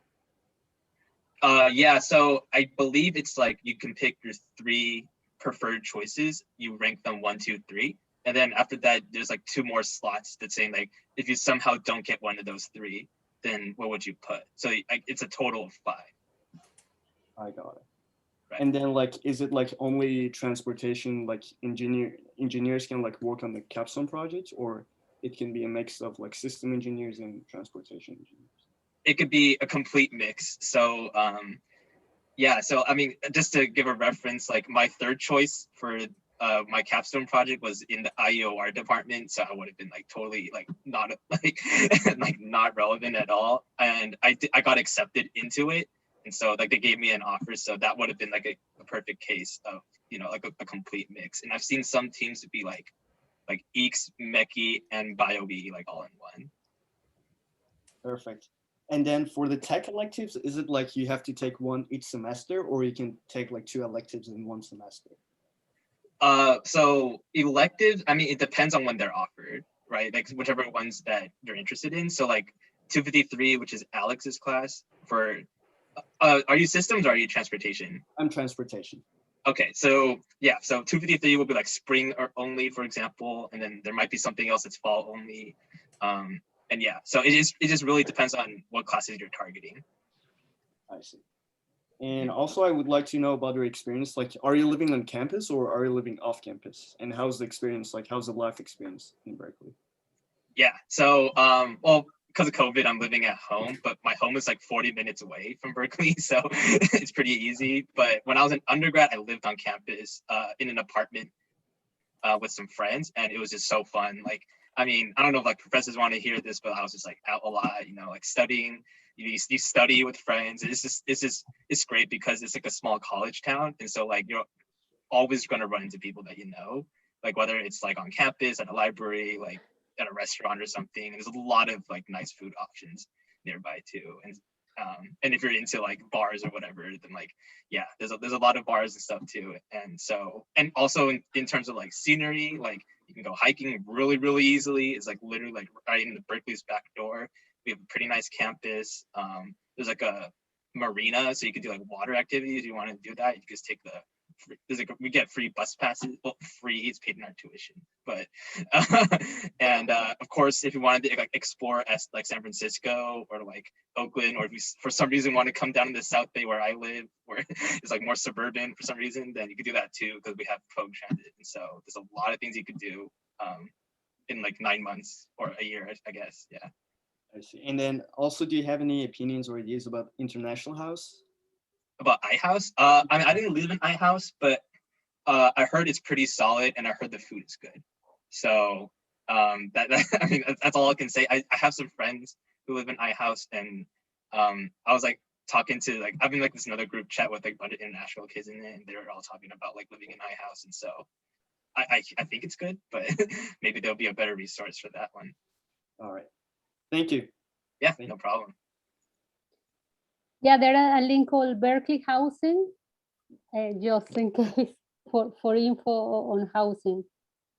Yeah, so I believe it's like you can pick your 3 preferred choices. You rank them 1, 2, 3. And then after that, there's like 2 more slots that's saying like, if you somehow don't get one of those 3, then what would you put? So it's a total of 5. I got it. Right. And then like, is it like only transportation, like engineers can like work on the capstone project, or it can be a mix of like system engineers and transportation engineers? It could be a complete mix. So yeah, so I mean, just to give a reference, like my 3rd choice for my capstone project was in the IEOR department, so I would have been like totally like not like like not relevant at all, and I got accepted into it, and so like they gave me an offer, so that would have been like a perfect case of, you know, like a complete mix. And I've seen some teams to be like EECS, MECI, and BioE like all in one. Perfect. And then for the tech electives, is it like you have to take one each semester, or you can take like 2 electives in 1 semester? So electives, I mean, it depends on when they're offered, right? Like whichever ones that you're interested in. So like 253, which is Alex's class for, are you systems or are you transportation? I'm transportation. Okay, so yeah, so 253 will be like spring or only, for example, and then there might be something else that's fall only. And yeah, so it just really depends on what classes you're targeting. I see. And also I would like to know about your experience. Like, are you living on campus or are you living off campus? And how's the experience? Like, how's the life experience in Berkeley? Yeah, so well, because of COVID, I'm living at home, but my home is like 40 minutes away from Berkeley, so it's pretty easy. But when I was an undergrad, I lived on campus in an apartment with some friends, and it was just so fun. Like, I mean, I don't know if like professors want to hear this, but I was just like out a lot, you know, like studying. You study with friends. It's great because it's like a small college town, and so like you're always going to run into people that you know, like whether it's like on campus, at a library, like at a restaurant or something. And there's a lot of like nice food options nearby too. And if you're into like bars or whatever, then like, yeah, there's a lot of bars and stuff too. And so, and also in terms of like scenery, like you can go hiking really, really easily. It's like literally like right in the Berkeley's back door. We have a pretty nice campus. There's like a marina, so you can do like water activities. If you want to do that, you just take we get free bus passes. Well, free, it's paid in our tuition, but and of course, if you wanted to like explore like San Francisco or like Oakland, or if you for some reason want to come down to the South Bay where I live, where it's like more suburban for some reason, then you could do that too, because we have Probe Transit. And so there's a lot of things you could do in like 9 months or a year, I guess. Yeah. I see. And then also, do you have any opinions or ideas about International House? About iHouse? I mean, I didn't live in iHouse, but I heard it's pretty solid, and I heard the food is good. So I mean, that's all I can say. I have some friends who live in iHouse, and I was like talking to like, I've been like this another group chat with like a bunch of international kids in it, and they were all talking about like living in iHouse, and so I think it's good, but maybe there'll be a better resource for that one. All right. Thank you. Yeah, no problem. Yeah, there is a link called Berkeley Housing, just in case for info on housing.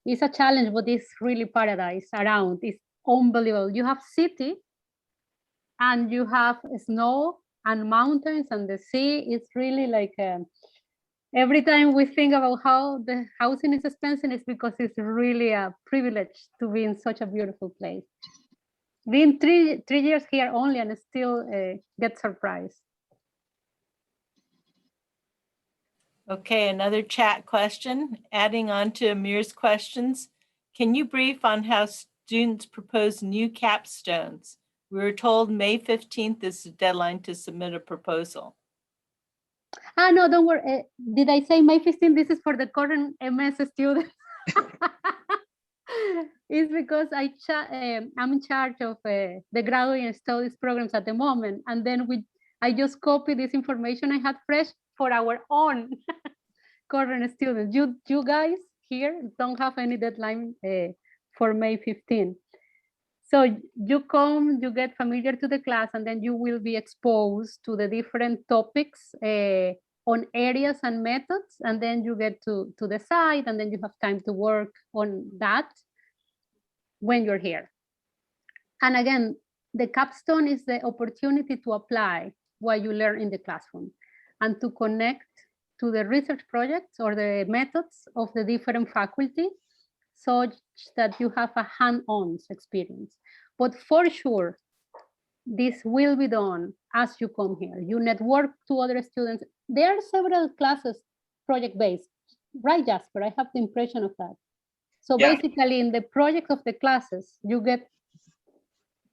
It's a challenge, but it's really paradise around. It's unbelievable. You have city, and you have snow and mountains and the sea. It's really like every time we think about how the housing is expensive, it's because it's really a privilege to be in such a beautiful place. Been three years here only, and still get surprised. Okay, another chat question, adding on to Amir's questions. Can you brief on how students propose new capstones? We were told May 15th is the deadline to submit a proposal. Ah, no, don't worry. Did I say May 15th? This is for the current MS students. It's because I'm in charge of the graduate studies programs at the moment. And then I just copied this information I had fresh for our own current students. You guys here don't have any deadline for May 15th. So you come, you get familiar to the class, and then you will be exposed to the different topics on areas and methods, and then you get to decide, and then you have time to work on that when you're here. And again, the capstone is the opportunity to apply what you learn in the classroom and to connect to the research projects or the methods of the different faculty, such that you have a hand-on experience. But for sure, this will be done as you come here. You network to other students. There are several classes project-based, right, Jasper? I have the impression of that. So Yeah. basically in the project of the classes, you get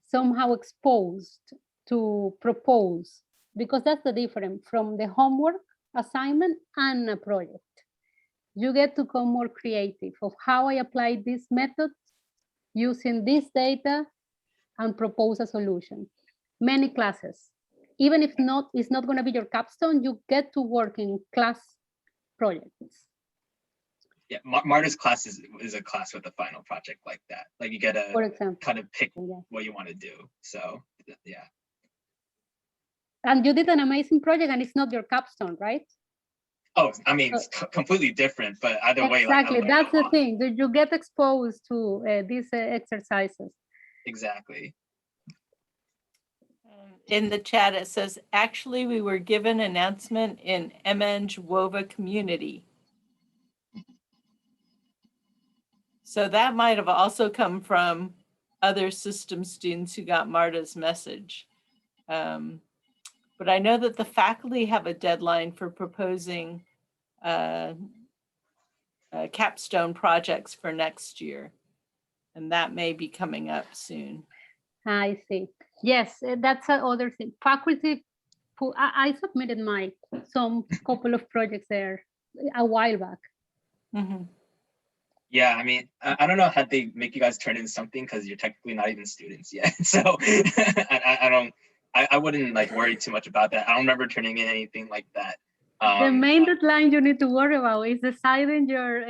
somehow exposed to propose, because that's the difference from the homework assignment and a project. You get to become more creative of how I apply this method using this data and propose a solution. Many classes, even if it's not going to be your capstone, you get to work in class projects. Yeah, Marta's class is a class with a final project like that. Like you get For to example, kind of pick yeah. what you want to do. So yeah. And you did an amazing project, and it's not your capstone, right? Oh, I mean, it's completely different, but either way, Exactly, like, that's the thing. You get exposed to these exercises. Exactly. In the chat, it says, actually, we were given announcement in MEng WOVA community. So that might have also come from other system students who got Marta's message. But I know that the faculty have a deadline for proposing capstone projects for next year. And that may be coming up soon. I see. Yes, that's another thing. Faculty, I submitted some couple of projects there a while back. Mm-hmm. Yeah, I mean, I don't know how they make you guys turn in something because you're technically not even students yet. So I wouldn't like worry too much about that. I don't remember turning in anything like that. The main deadline you need to worry about is deciding your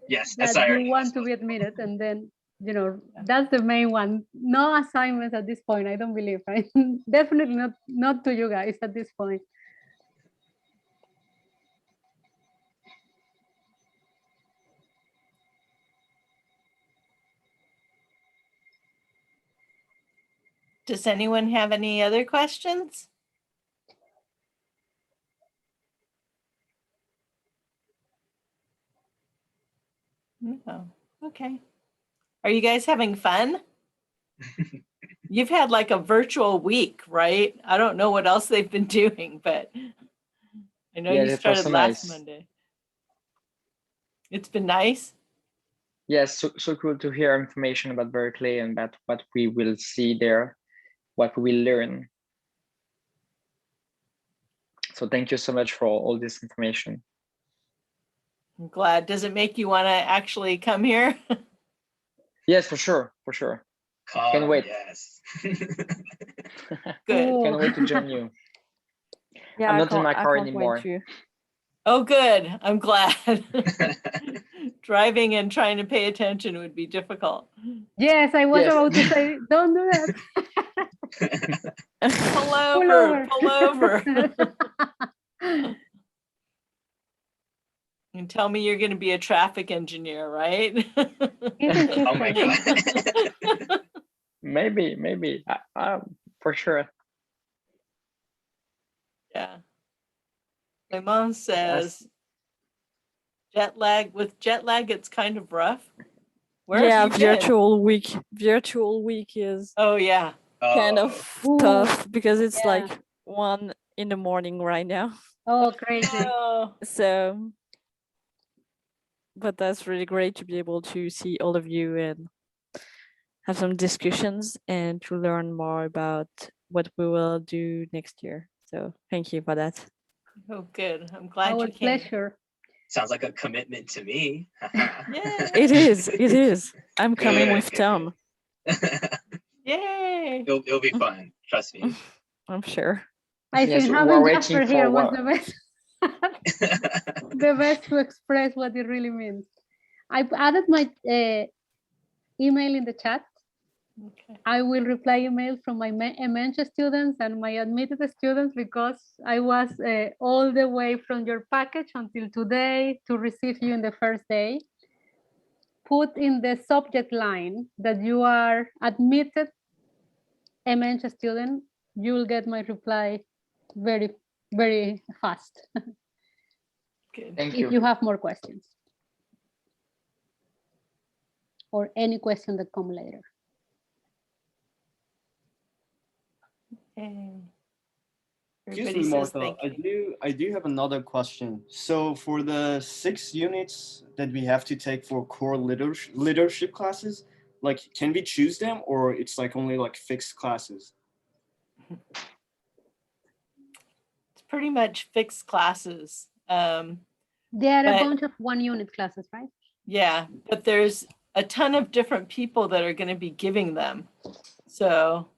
yes, that you want to be admitted, and then that's the main one. No assignments at this point, I don't believe, right? Definitely not to you guys at this point. Does anyone have any other questions? No. Okay. Are you guys having fun? You've had like a virtual week, right? I don't know what else they've been doing, but I know you started last Monday. It's been nice. Yes, so cool to hear information about Berkeley and about what we will see there, what we will learn. So thank you so much for all this information. I'm glad. Does it make you want to actually come here? Yes, for sure, for sure. Can't wait. Yes. Good. Can't wait to join you. Yeah, I'm not in my car anymore. Oh, good. I'm glad. Driving and trying to pay attention would be difficult. Yes, I was about to say, don't do that. Pull over, pull over. And tell me you're going to be a traffic engineer, right? Oh my God. Maybe, for sure. Yeah. My mom says jet lag. With jet lag, it's kind of rough. Where have you been? Virtual week is Oh yeah. kind of tough because it's like 1 in the morning right now. Oh, crazy. So, but that's really great to be able to see all of you and have some discussions and to learn more about what we will do next year. So thank you for that. Oh, good. I'm glad Our you came. pleasure. Sounds like a commitment to me. Yeah. It is. It is. I'm coming Good, with good, Tom. Yay. It'll be fun. Trust me. I'm sure. I Yes, think we're having waiting Jasper for here was what? the best, the best to express what it really means. I've added my email in the chat. Okay. I will reply emails from my MEng students and my admitted students because I was all the way from your package until today to receive you in the first day. Put in the subject line that you are admitted MEng student. You will get my reply very, very fast. Good. Thank If you. you have more questions or any question that come later. Yay. Excuse Everybody me, says Martha. thank you. I do have another question. So for the 6 units that we have to take for core leadership classes, like can we choose them or it's like only like fixed classes? It's pretty much fixed classes. They are a But- bunch of 1 unit classes, right? Yeah, but there's a ton of different people that are going to be giving them. So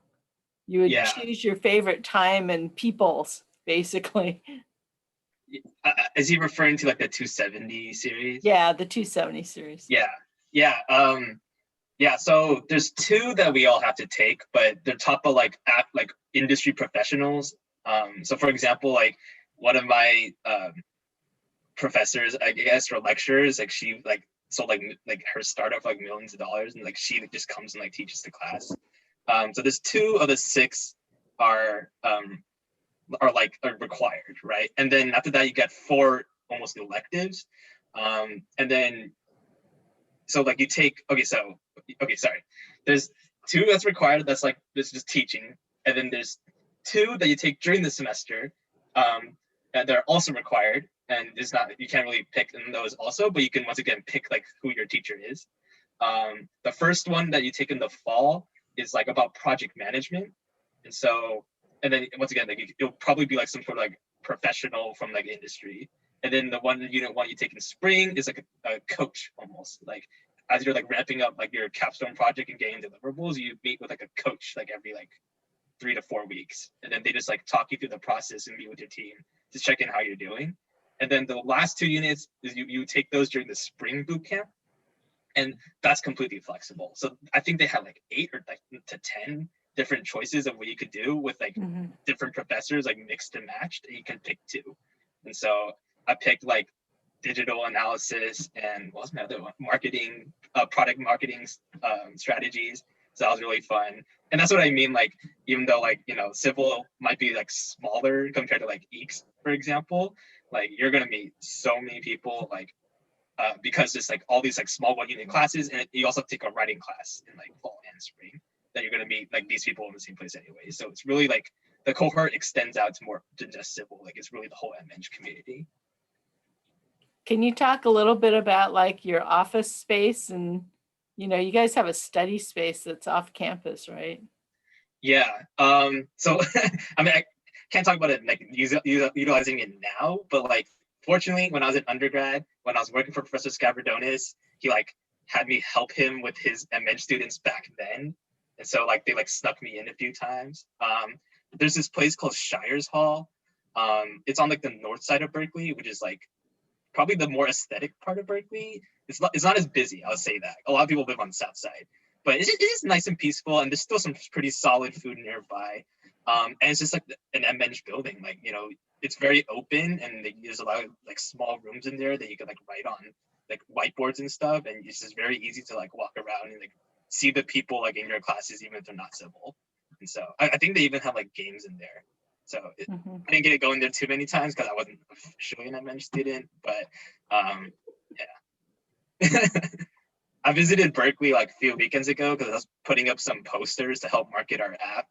you would Yeah. choose your favorite time and peoples, basically. Is he referring to like the 270 series? Yeah, the 270 series. Yeah. So there's 2 that we all have to take, but they're taught by like industry professionals. So for example, like one of my professors, I guess, or lecturers, like she sold like her startup for like millions of dollars, and like she just comes and like teaches the class. So there's 2 of the 6 are required, right? And then after that you get 4 almost electives. And then so like you take sorry. There's 2 that's required, that's like this is teaching, and then there's 2 that you take during the semester, and they're also required, and it's not, you can't really pick in those also, but you can once again pick like who your teacher is. The first one that you take in the fall is like about project management, and then once again, like it'll probably be like some sort of like professional from like industry. And then the unit 1 you take in spring is like a coach, almost like as you're like ramping up like your capstone project and getting deliverables, you meet with like a coach like every like 3 to 4 weeks, and then they just like talk you through the process and meet with your team to check in how you're doing. And then the last 2 units is you take those during the spring boot camp, and that's completely flexible. So I think they have like 8 or like to 10 different choices of what you could do with like different professors, like mixed and matched, and you can pick 2. And so I picked like digital analysis and what was my other one? Marketing, product marketing strategies. So that was really fun. And that's what I mean, like, even though like, you know, civil might be like smaller compared to like EECS, for example, like you're gonna meet so many people, like, because just like all these like small 1 unit classes, and you also take a writing class in like fall and spring, that you're gonna meet like these people in the same place anyway. So it's really like the cohort extends out to more than just civil, like it's really the whole MEng community. Can you talk a little bit about like your office space? And you know, you guys have a study space that's off campus, right? Yeah. So I mean, I can't talk about it like utilizing it now, but like fortunately, when I was in undergrad, when I was working for Professor Scavardonis, he like had me help him with his MEng students back then, and so like they like snuck me in a few times. There's this place called Shires Hall. It's on like the north side of Berkeley, which is like probably the more aesthetic part of Berkeley. It's not as busy, I'll say that. A lot of people live on the south side, but it's just nice and peaceful, and there's still some pretty solid food nearby. And it's just like an MEng building, like, you know, it's very open, and there's a lot of like small rooms in there that you can like write on like whiteboards and stuff, and it's just very easy to like walk around and like see the people like in your classes, even if they're not civil. And so I think they even have like games in there. So I didn't get it going there too many times because I wasn't officially an MEng student, but yeah. I visited Berkeley like a few weekends ago because I was putting up some posters to help market our app.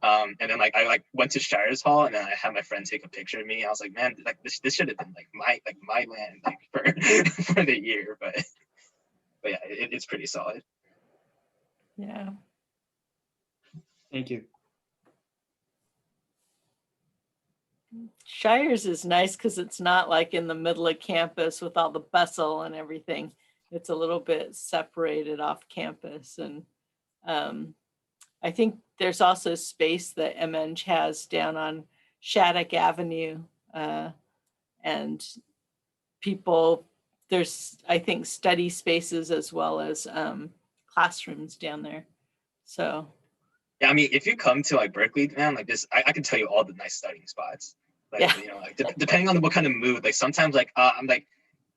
And then like I like went to Shires Hall, and then I had my friend take a picture of me. I was like, man, like this should have been like my land like for for the year, but yeah, it's pretty solid. Yeah, Thank you. Shires is nice because it's not like in the middle of campus with all the bustle and everything. It's a little bit separated off campus. And I think there's also space that MEng has down on Shattuck Avenue. And people, there's, I think, study spaces as well as classrooms down there. So. Yeah, I mean, if you come to like Berkeley, man, like this, I can tell you all the nice studying spots. Like, Yeah. you know, like depending on what kind of mood, like sometimes like I'm like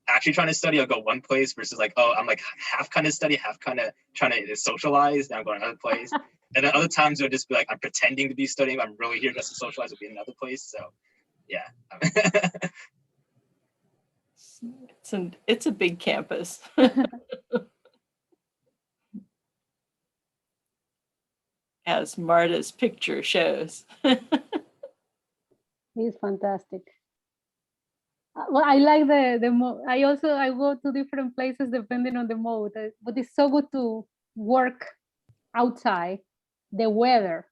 actually trying to study, I'll go one place versus like, oh, I'm like half kind of study, half kind of trying to socialize, now I'm going another place. And then other times it'll just be like, I'm pretending to be studying, I'm really here just to socialize, will be another place. So yeah. It's a big campus. As Marta's picture shows. It's fantastic. Well, I like the mode. I go to different places depending on the mode, but it's so good to work outside. The weather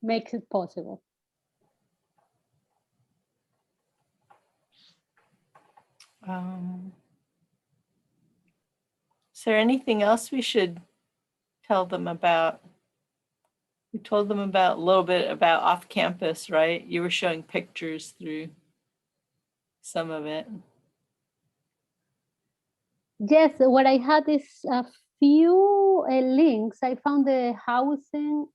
makes it possible. Is there anything else we should tell them about? We told them about a little bit about off campus, right? You were showing pictures through some of it. Yes, what I had is a few links. I found the housing.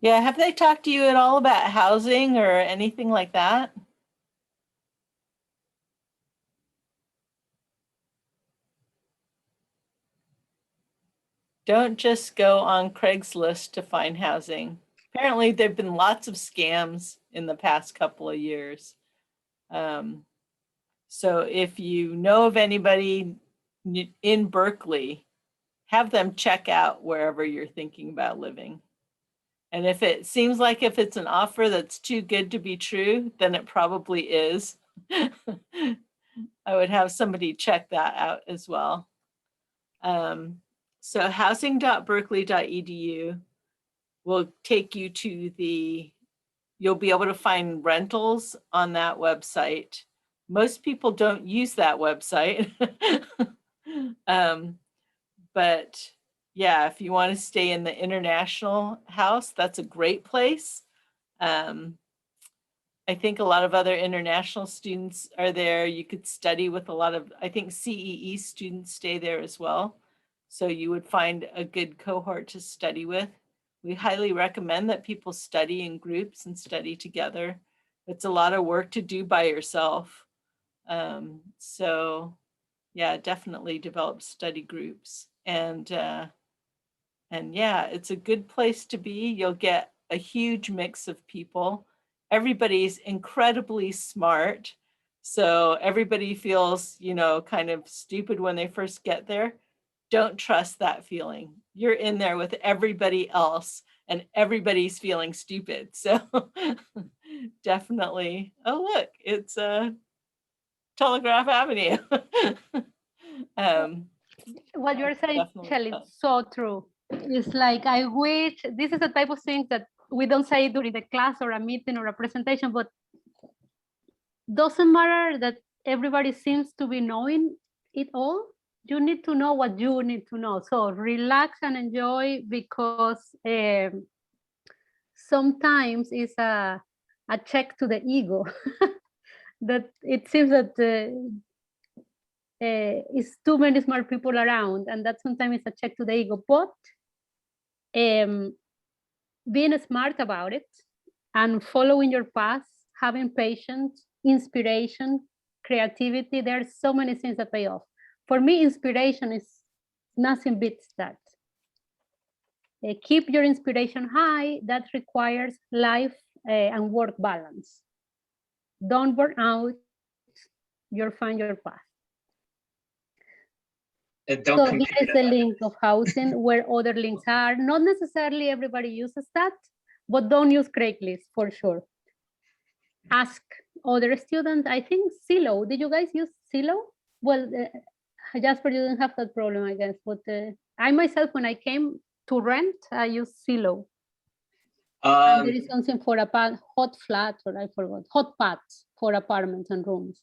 Yeah, have they talked to you at all about housing or anything like that? Don't just go on Craigslist to find housing. Apparently, there have been lots of scams in the past couple of years. So if you know of anybody in Berkeley, have them check out wherever you're thinking about living. And if it seems like if it's an offer that's too good to be true, then it probably is. I would have somebody check that out as well. So housing.berkeley.edu will take you to you'll be able to find rentals on that website. Most people don't use that website. But yeah, if you want to stay in the International House, that's a great place. I think a lot of other international students are there. You could study with a lot of, I think CEE students stay there as well. So you would find a good cohort to study with. We highly recommend that people study in groups and study together. It's a lot of work to do by yourself. So yeah, definitely develop study groups. And yeah, it's a good place to be. You'll get a huge mix of people. Everybody's incredibly smart. So everybody feels, you know, kind of stupid when they first get there. Don't trust that feeling. You're in there with everybody else and everybody's feeling stupid. So definitely, oh, look, it's Telegraph Avenue. What you're saying, definitely Shelley, fun. is so true. It's like, I wish, this is the type of things that we don't say during the class or a meeting or a presentation, but doesn't matter that everybody seems to be knowing it all. You need to know what you need to know. So relax and enjoy, because sometimes it's a check to the ego. That it seems that it's too many smart people around, and that sometimes it's a check to the ego. But being smart about it and following your path, having patience, inspiration, creativity, there are so many things that pay off. For me, inspiration is nothing beats that. Keep your inspiration high. That requires life and work balance. Don't burn out. You'll find your path. And don't So compare here is the link of housing where other links are. Not necessarily everybody uses that, but don't use Craigslist for sure. Ask other students. I think Zillow. Did you guys use Zillow? Well, Jasper, you didn't have that problem, I guess. But I myself, when I came to rent, I used Zillow. And there is something for hot flats, or I forgot, hot pots for apartments and rooms.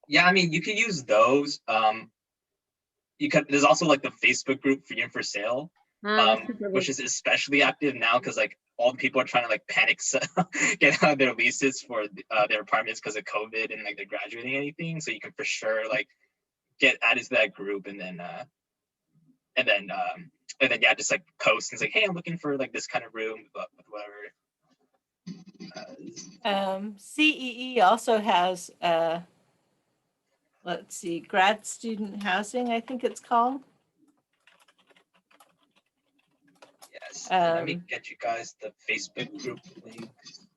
Yeah, I mean, you could use those. There's also like the Facebook group Freedom for Sale, which is especially active now because like all the people are trying to like panic get out of their leases for their apartments because of COVID and like they're graduating or anything. So you can for sure like get added to that group and then yeah, just like post and say, hey, I'm looking for like this kind of room, but whatever. CEE also has let's see, grad student housing, I think it's called. Yes, let me get you guys the Facebook group links.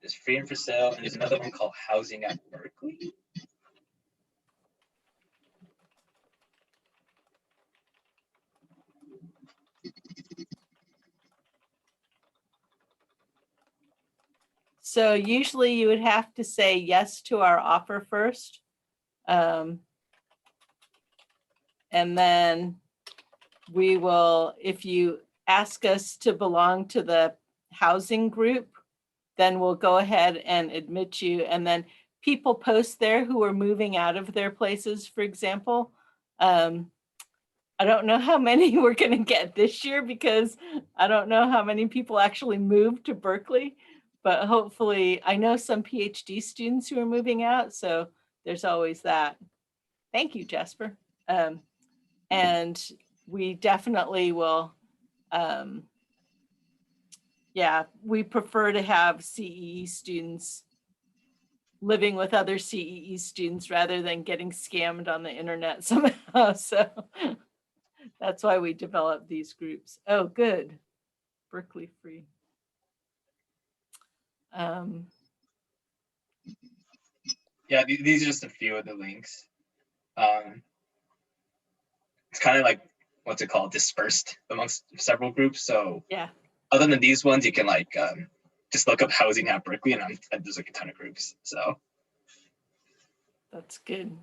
There's Freedom for Sale, and there's another one called Housing at Berkeley. So usually you would have to say yes to our offer first. And then we will, if you ask us to belong to the housing group, then we'll go ahead and admit you. And then people post there who are moving out of their places, for example. I don't know how many we're going to get this year because I don't know how many people actually moved to Berkeley. But hopefully, I know some PhD students who are moving out, so there's always that. Thank you, Jasper. And we definitely will, yeah, we prefer to have CEE students living with other CEE students rather than getting scammed on the internet somehow. So that's why we developed these groups. Oh, good. Berkeley free. Yeah, these are just a few of the links. It's kind of like, what's it called, dispersed amongst several groups. So yeah, other than these ones, you can like just look up housing at Berkeley, and there's like a ton of groups. So that's good.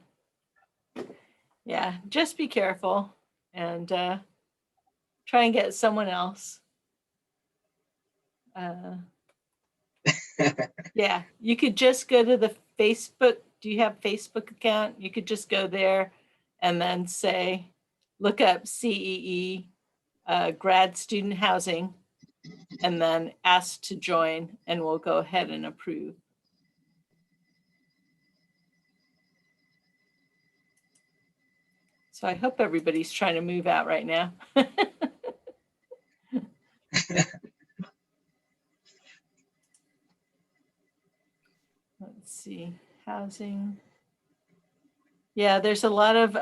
Yeah, just be careful and try and get someone else. Yeah, you could just go to the Facebook. Do you have Facebook account? You could just go there and then say, look up CEE grad student housing and then ask to join, and we'll go ahead and approve. So I hope everybody's trying to move out right now. Let's see, housing. Yeah, there's a lot of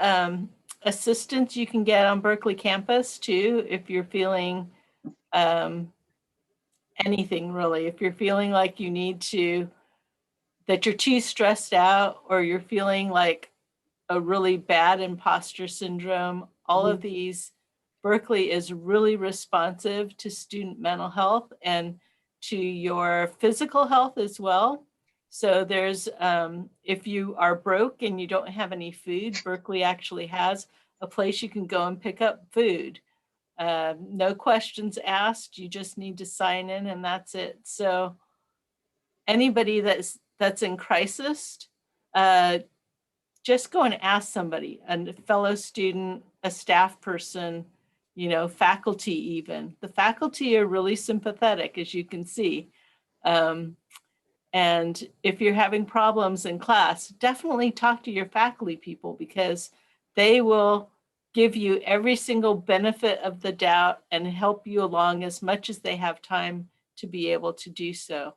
assistance you can get on Berkeley campus too, if you're feeling anything really. If you're feeling like you need to, that you're too stressed out, or you're feeling like a really bad imposter syndrome, all of these, Berkeley is really responsive to student mental health and to your physical health as well. So there's, if you are broke and you don't have any food, Berkeley actually has a place you can go and pick up food. No questions asked, you just need to sign in and that's it. So anybody that's in crisis, just go and ask somebody, a fellow student, a staff person, you know, faculty even. The faculty are really sympathetic, as you can see. And if you're having problems in class, definitely talk to your faculty people because they will give you every single benefit of the doubt and help you along as much as they have time to be able to do so.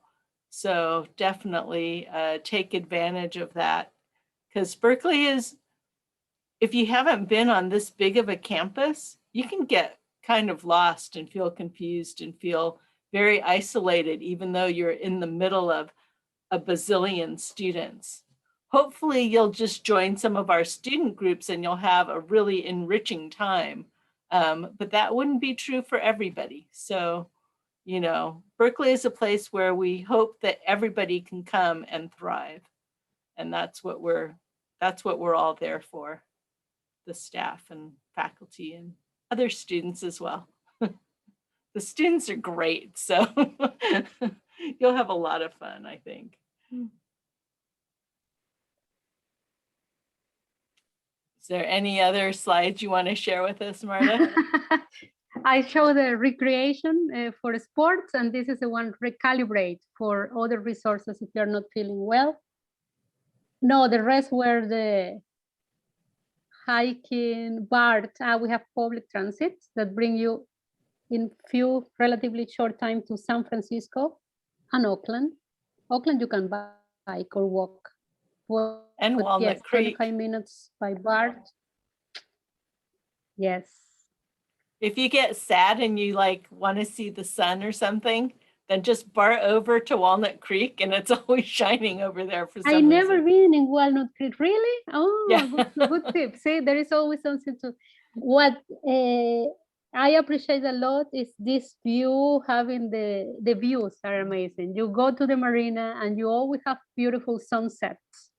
So definitely take advantage of that. Because Berkeley is, if you haven't been on this big of a campus, you can get kind of lost and feel confused and feel very isolated, even though you're in the middle of a bazillion students. Hopefully you'll just join some of our student groups and you'll have a really enriching time. But that wouldn't be true for everybody. So, you know, Berkeley is a place where we hope that everybody can come and thrive. And that's what we're all there for. the staff and faculty and other students as well. The students are great, so you'll have a lot of fun, I think. Is there any other slides you want to share with us, Marta? I show the recreation for sports, and this is the one recalibrate for other resources if you're not feeling well. No, the rest were the hiking, BART. We have public transit that bring you in few relatively short time to San Francisco and Oakland. Oakland you can bike or walk. And Walnut yes, Creek. 25 minutes by BART. Yes. If you get sad and you like want to see the sun or something, then just BART over to Walnut Creek and it's always shining over there for some I never reason. been in Walnut Creek, really? Oh, Yeah. good tip. See, there is always something to, what I appreciate a lot is this view, having the views are amazing. You go to the marina and you always have beautiful sunsets.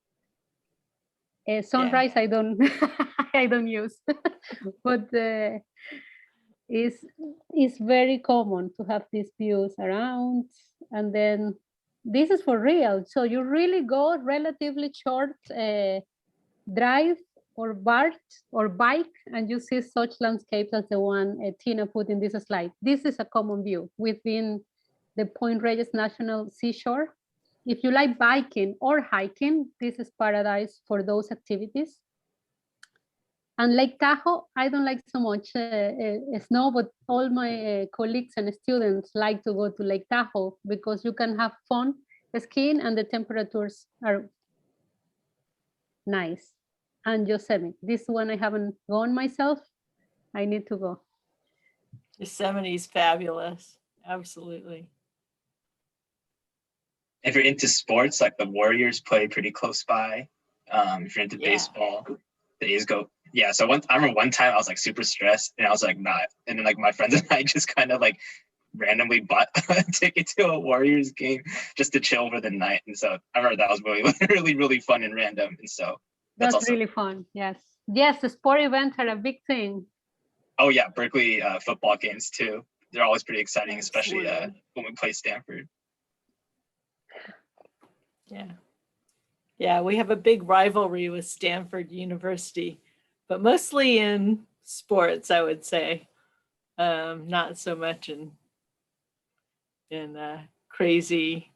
Sunrise, I don't, I don't use, but it's very common to have these views around. And then this is for real. So you really go relatively short drive or BART or bike, and you see such landscapes as the one Tina put in this slide. This is a common view within the Point Reyes National Seashore. If you like biking or hiking, this is paradise for those activities. And Lake Tahoe, I don't like so much snow, but all my colleagues and students like to go to Lake Tahoe because you can have fun skiing and the temperatures are nice. And Yosemite, this one I haven't gone myself. I need to go. Yosemite's fabulous. Absolutely. If you're into sports, like the Warriors play pretty close by. If you're into baseball, the A's go. Yeah, so I remember one time I was like super stressed and I was like not. And then like my friends and I just kind of like randomly bought a ticket to a Warriors game just to chill for the night. And so I remember that was really fun and random. And so that's also really fun. Yes. Yes, the sport events are a big thing. Oh yeah, Berkeley football games too. They're always pretty exciting, especially when we play Stanford. Yeah. Yeah, we have a big rivalry with Stanford University, but mostly in sports, I would say. Not so much in crazy,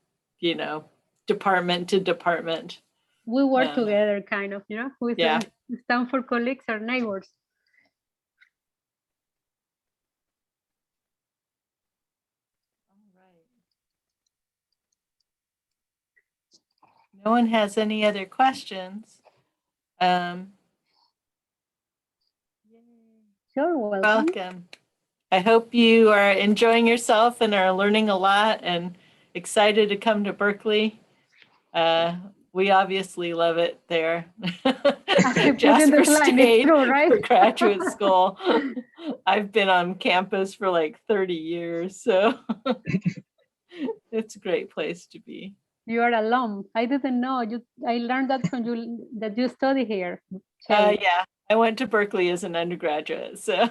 department to department. We work together kind of, with Stanford colleagues or neighbors. No one has any other questions. You're welcome. I hope you are enjoying yourself and are learning a lot and excited to come to Berkeley. We obviously love it there. Jasper State for graduate school. I've been on campus for like 30 years, so it's a great place to be. You are alum. I didn't know. I learned that from you, that you study here. Yeah, I went to Berkeley as an undergraduate, so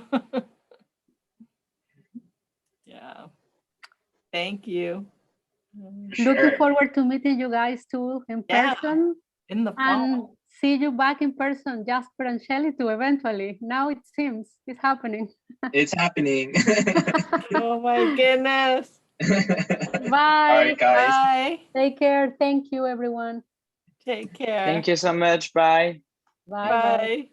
yeah. Thank you. Looking forward to meeting you guys too in person. In the fall. And see you back in person, Jasper and Shelley too, eventually. Now it seems it's happening. It's happening. Oh my goodness. Bye. All right, guys. Bye. Take care. Thank you, everyone. Take care. Thank you so much. Bye. Bye. Bye.